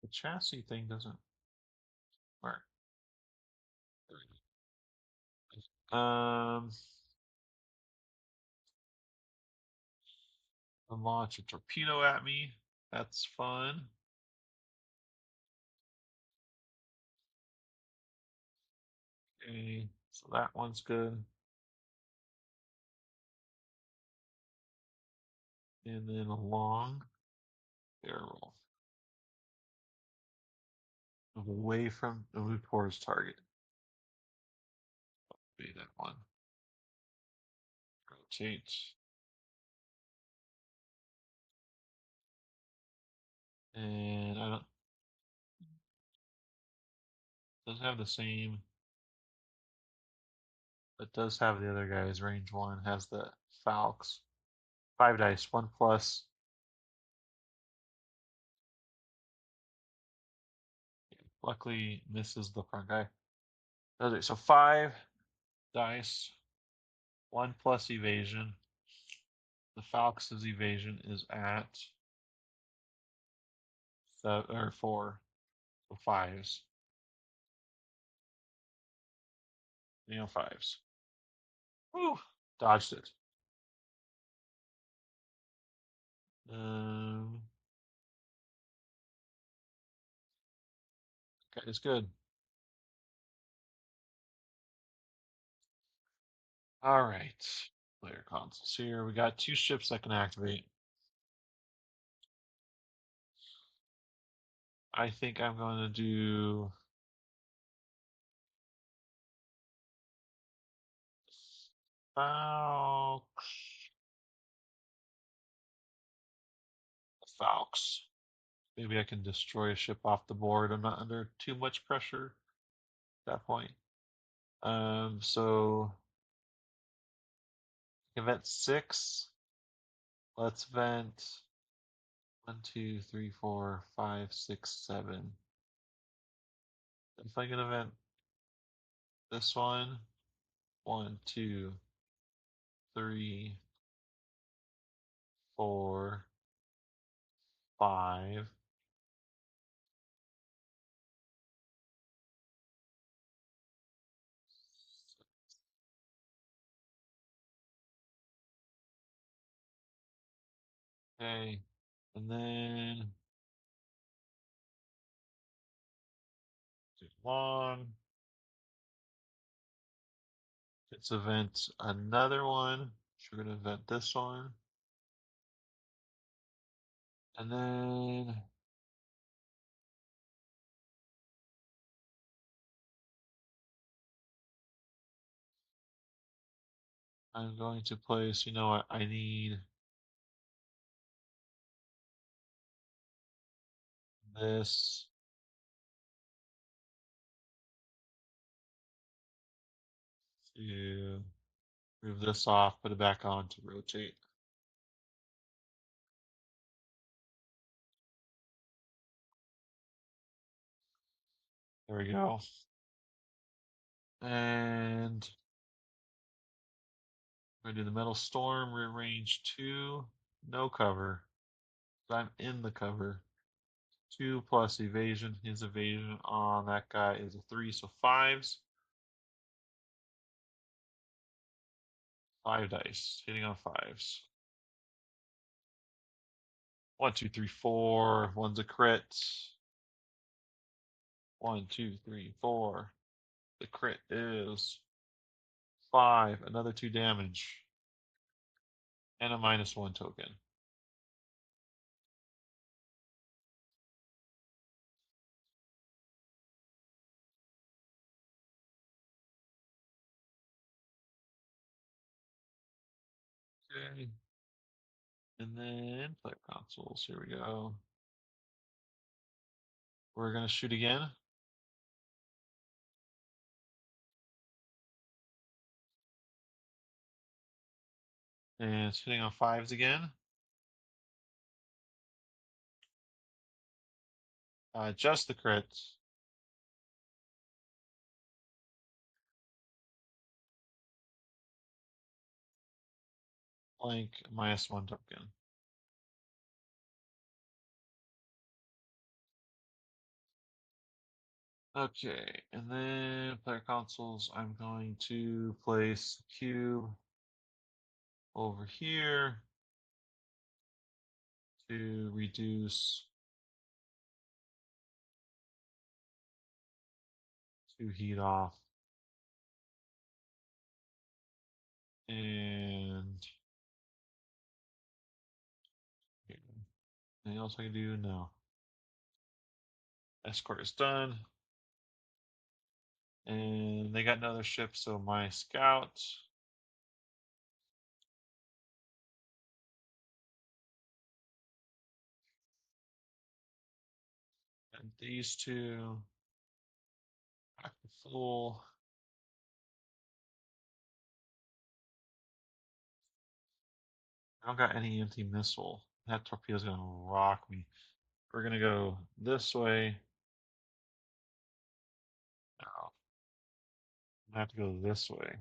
the chassis thing doesn't work. Um, launch a torpedo at me. That's fun. Okay, so that one's good. And then a long barrel. Away from the move towards target. Be that one. Rotate. And I don't doesn't have the same, but does have the other guy's range 1, has the Falcons. 5 dice, 1 plus. Luckily misses the front guy. Okay, so 5 dice, 1 plus evasion. The Falcons' evasion is at 4. So 5s. You 5s. Woo! Dodged it. Um, okay, it's good. All right. Player consoles here. We got 2 ships that can activate. I think I'm going to do Falcons. Maybe I can destroy a ship off the board. I'm not under too much pressure at that point. So event 6. Let's vent 1, 2, 3, 4, 5, 6, 7. If I can event this one, 1, 2, 3, 4, 5. Okay, and then too long. Let's event another one. So we're gonna event this one, and then I'm going to place. You know what? I need this. To Move this off, put it back on to rotate. There we go. And I'm going to do the Metal Storm, rearrange 2, no cover. So I'm in the cover. 2 plus evasion. His evasion on that guy is a 3, so 5s. 5 dice, hitting on 5s. 1, 2, 3, 4. One's a crit. 1, 2, 3, 4. The crit is 5. Another 2 damage. And a -1 token. Okay. And then player consoles. Here we go. We're going to shoot again. And it's hitting on 5s again. Just the crits. Blank, -1 token. Okay, and then player consoles, I'm going to place cube over here to reduce to heat off. And anything else I can do? No. Escort is done. And they got another ship, so my scout. And these two. Back to full. I don't got any empty missile. That torpedo's gonna rock me. We're gonna go this way. No, I have to go this way.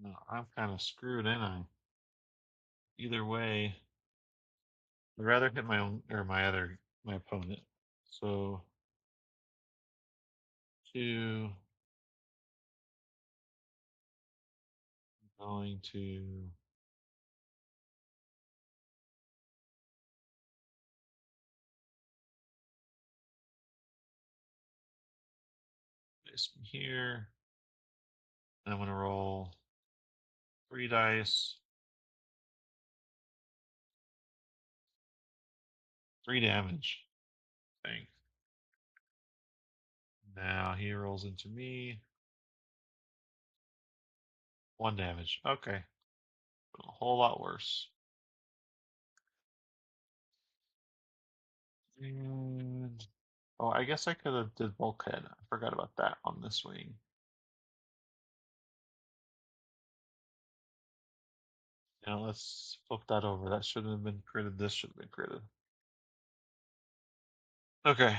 No, I'm kind of screwed, ain't I? Either way, I'd rather hit my own or my opponent. So 2, going to place me here. And I'm gonna roll 3 dice, 3 damage. Thing. Now he rolls into me. 1 damage. Okay. A whole lot worse. And oh, I guess I could have did bulkhead. I forgot about that on this wing. Now let's flip that over. That shouldn't have been critted. This should have been critted. Okay.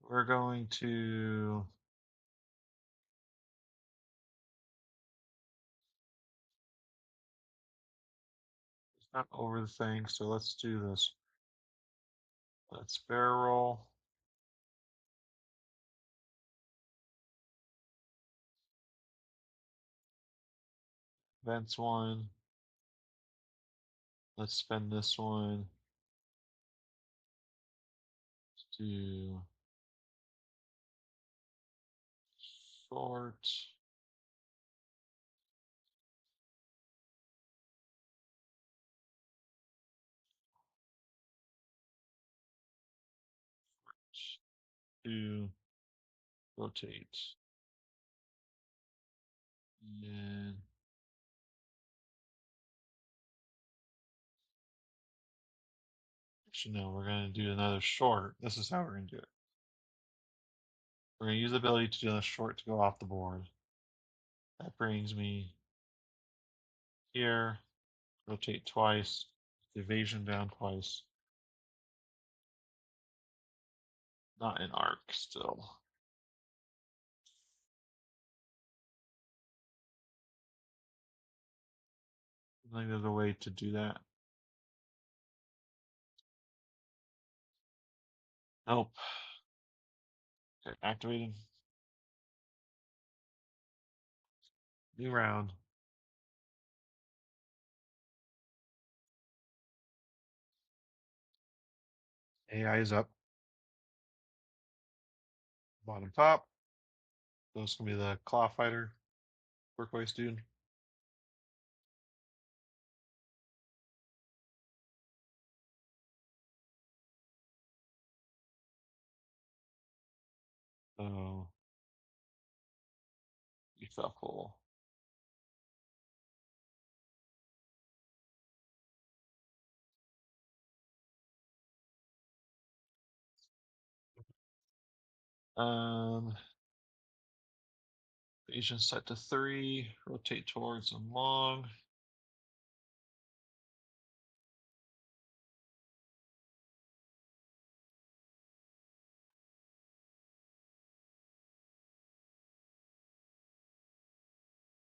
We're going to it's not over the thing, so let's do this. Let's barrel roll. Vents 1. Let's spend this one to sort. To rotate. And actually, no, we're going to do another short. This is how we're going to do it. We're going to use the ability to do a short to go off the board. That brings me here. Rotate twice. Evasion down twice. Not an arc still. I think there's a way to do that. Nope. Okay, activating. New round. AI is up. Bottom top. This is gonna be the claw fighter. Workways dude. So you shuffle. Um Asian set to 3. Rotate towards and long.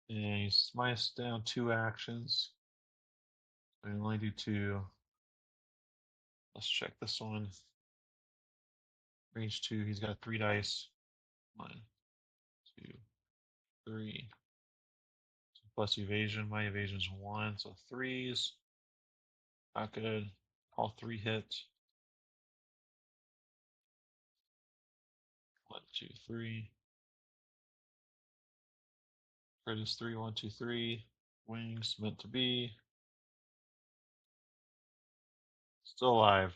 And he's minus down 2 actions. I can only do 2. Let's check this one. Range 2, he's got 3 dice. 1, 2, 3. Plus evasion. My evasion's 1, so 3s. Not good. All 3 hit. 1, 2, 3. Crit is 3, 1, 2, 3. Wings meant to be. Still alive.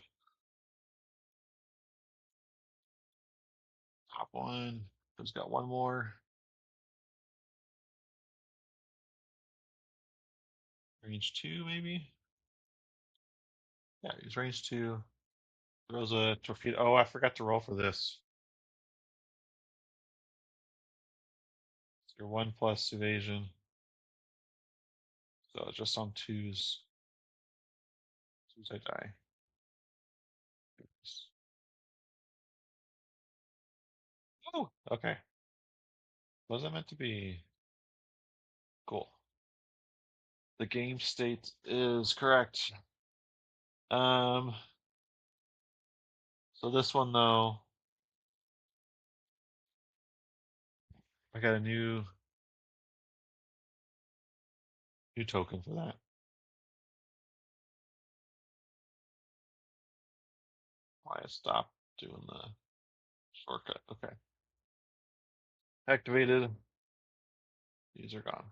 Top 1. Who's got 1 more? Range 2, maybe? Yeah, he's range 2. Throws a torpedo. Oh, I forgot to roll for this. It's your 1 plus evasion. So just on 2s. 2s I die. Oh, okay. What was that meant to be? Cool. The game state is correct. So this one though, I got a new token for that. Why I stopped doing the shortcut. Okay. Activated. These are gone.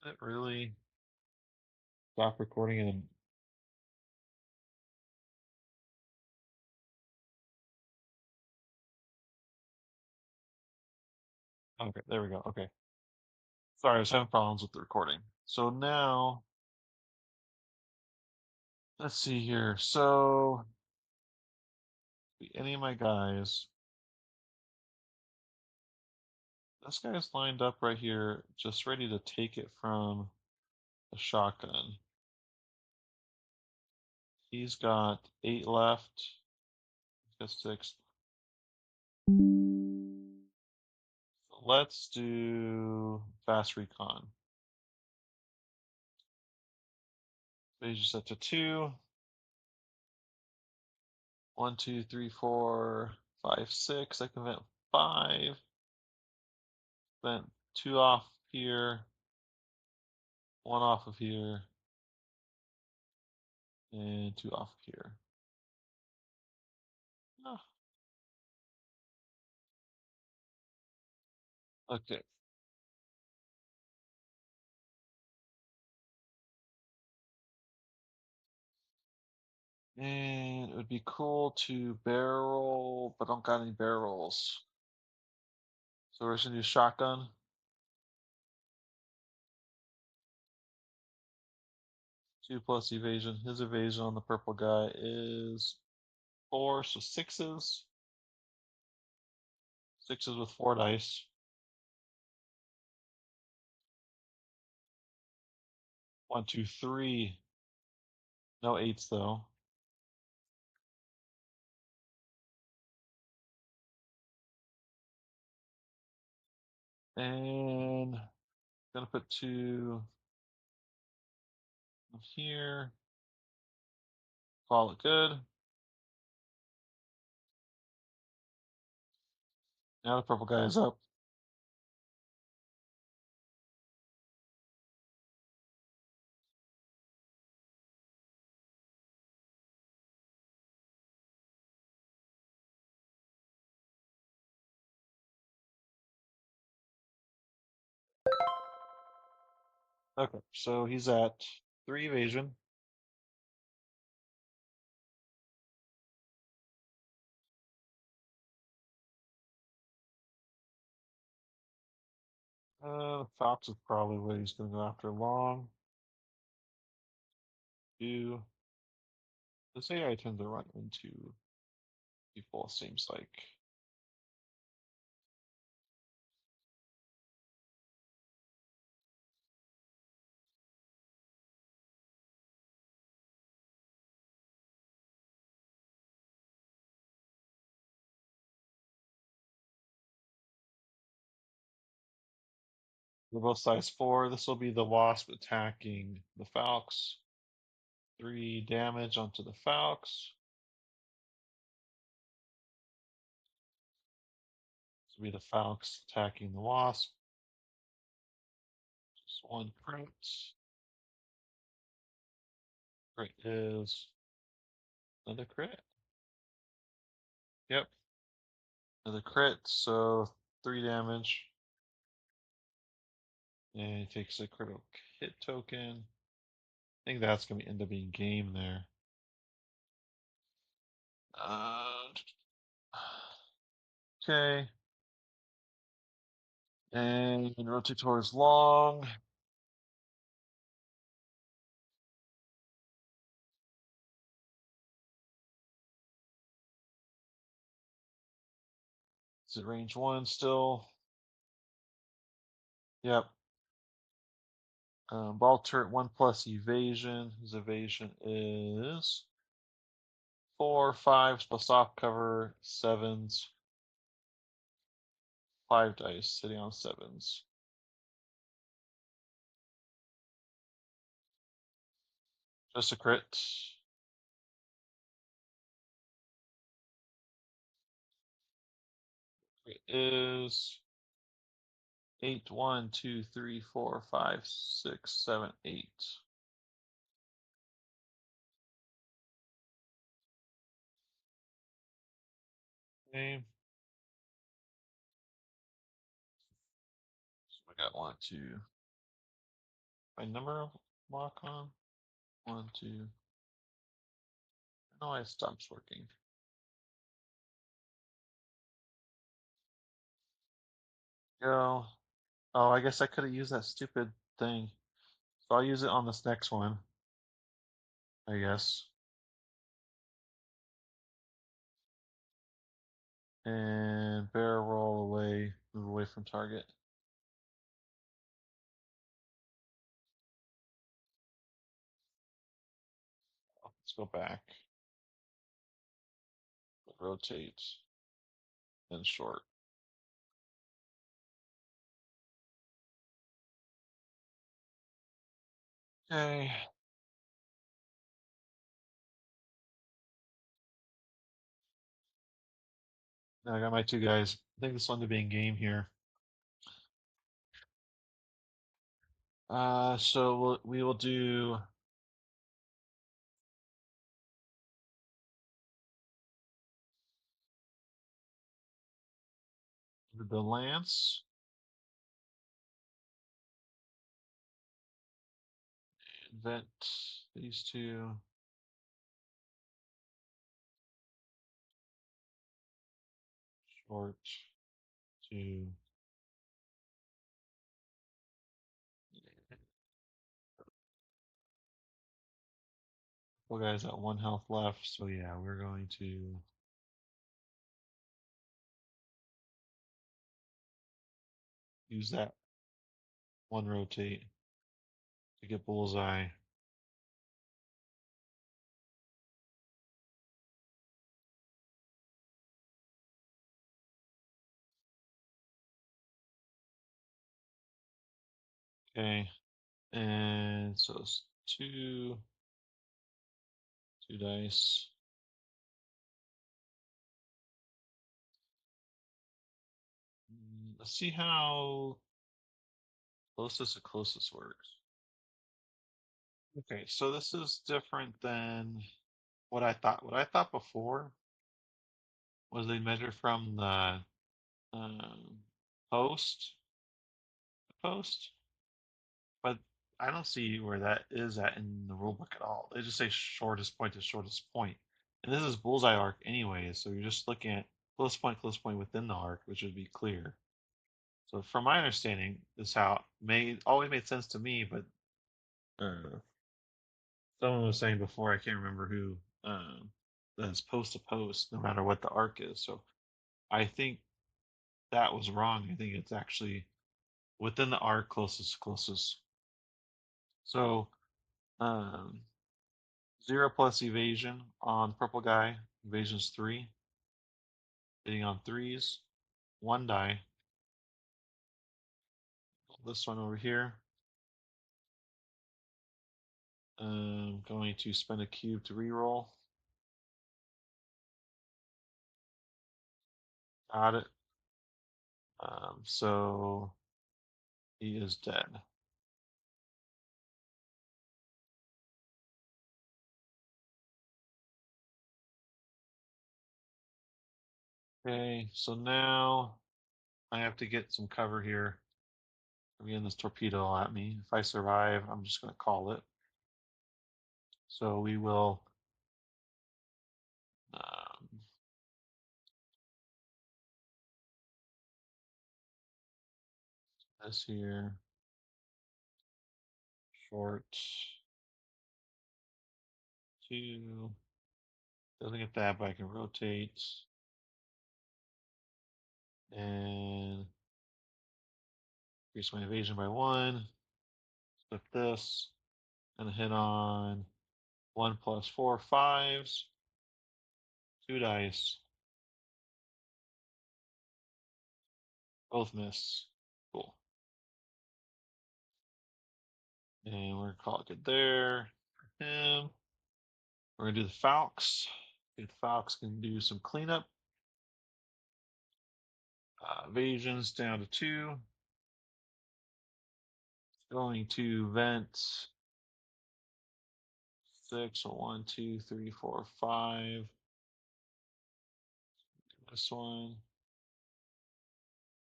Did it really stop recording and okay, there we go. Okay. Sorry, I was having problems with the recording. So now let's see here. So any of my guys, this guy's lined up right here, just ready to take it from the shotgun. He's got 8 left. He's got 6. So let's do fast recon. Evasion set to 2. 1, 2, 3, 4, 5, 6. I can vent 5. Vent 2 off here. 1 off of here. And 2 off of here. Oh, okay. And it would be cool to barrel, but I don't got any barrels. So we're just gonna do shotgun. 2 plus evasion. His evasion on the purple guy is 4, so sixes. Sixes with 4 dice. 1, 2, 3. No eights though. And gonna put 2 here. Call it good. Now the purple guy is up. Okay, so he's at 3 evasion. Fox is probably what he's gonna go after. Long. 2. This AI tends to run into people, seems like. They're both size 4. This will be the wasp attacking the falcons. 3 damage onto the falcons. This will be the falcons attacking the wasp. Just 1 crit. Crit is another crit. Yep. Another crit, so 3 damage. And he takes a critical hit token. I think that's going to end up being game there. Okay. And rotate towards long. Is it range 1 still? Yep. Ball turret 1 plus evasion. His evasion is 4, 5s plus soft cover, 7s. 5 dice sitting on 7s. Just a crit. It is 8, 1, 2, 3, 4, 5, 6, 7, 8. Okay. So I got 1, 2. My number lock on. 1, 2. No, it stops working. Go. Oh, I guess I could have used that stupid thing. So I'll use it on this next one, I guess. And barrel roll away, move away from target. Let's go back. Rotate. And short. Okay. Now I got my 2 guys. I think this one to be in game here. So we will do the lance. Invent these 2. Short to Couple guys at 1 health left, so yeah, we're going to use that one rotate to get Bullseye. Okay, and so it's two dice. Let's see how closest to closest works. Okay, so this is different than what I thought. What I thought before was they measure from the um, post post, but I don't see where that is at in the rulebook at all. They just say shortest point to shortest point, and this is bullseye arc anyway, so you're just looking at close point within the arc, which would be clear. So from my understanding, this is how it always made sense to me, but uh, someone was saying before, I can't remember who, that it's post to post, no matter what the arc is. So I think that was wrong. I think it's actually within the arc closest. So um, 0+ evasion on purple guy. Evasion's 3. Hitting on 3s. 1 die. This one over here. Going to spend a cube to reroll. Got it. So he is dead. Okay, so now I have to get some cover here. I'm getting this torpedo at me. If I survive, I'm just going to call it. So we will um, this here, short 2. Doesn't get that, but I can rotate and increase my evasion by 1. Split this and hit on 1 plus 4 5s. 2 dice. Both miss. Cool. And we're gonna call it good there for him. We're gonna do the Falcons. The Falcons can do some cleanup. Evasions down to 2. Going to vent 6. So 1, 2, 3, 4, 5. This one.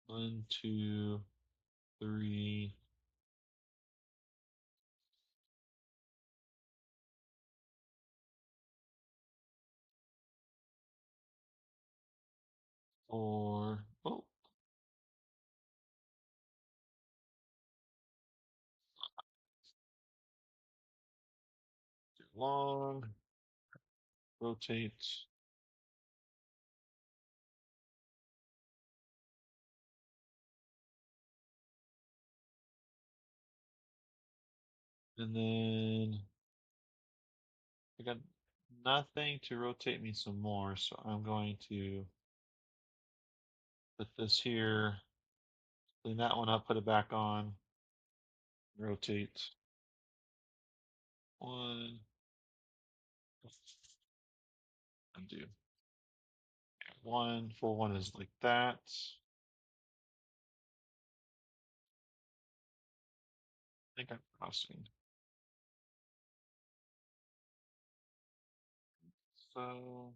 1, 2, 3. 4. Oh, too long. Rotate. And then I got nothing to rotate me some more, so I'm going to put this here, clean that one up, put it back on, rotate 1, undo. 1, full 1 is like that. I think I'm crossing. So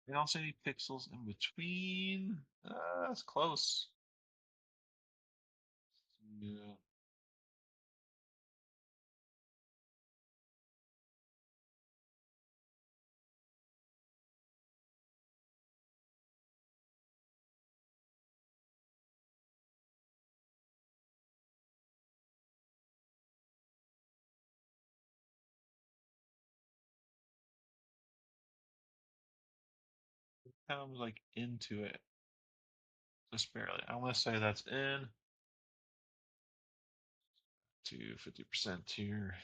I don't see any pixels in between. That's close. Yeah. comes like into it, just barely. I want to say that's in to 50% here.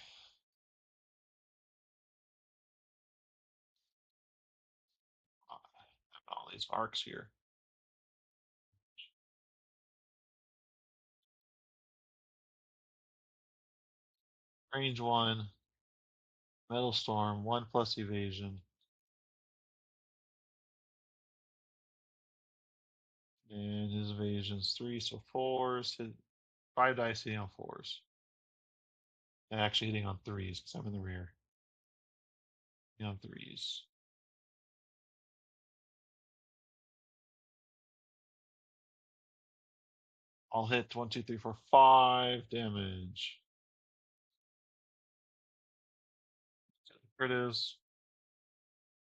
All these arcs here. Range 1, Metal Storm, 1 plus evasion. And his evasion's 3, so 4s. 5 dice hitting on 4s. And actually hitting on 3s because I'm in the rear. Hitting on 3s. I'll hit 1, 2, 3, 4, 5 damage. Critives.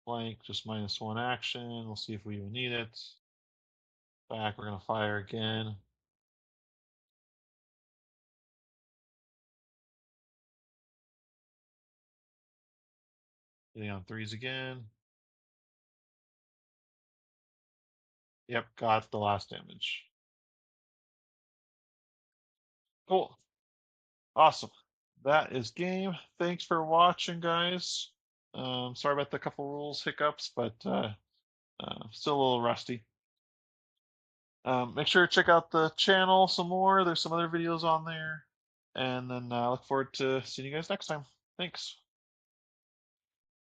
Blank, just -1 action. We'll see if we even need it. Back, we're going to fire again. Hitting on 3s again. Yep, got the last damage. Cool. Awesome. That is game. Thanks for watching, guys. Sorry about the couple rules hiccups, but still a little rusty. Make sure to check out the channel some more. There's some other videos on there. And then I look forward to seeing you guys next time. Thanks.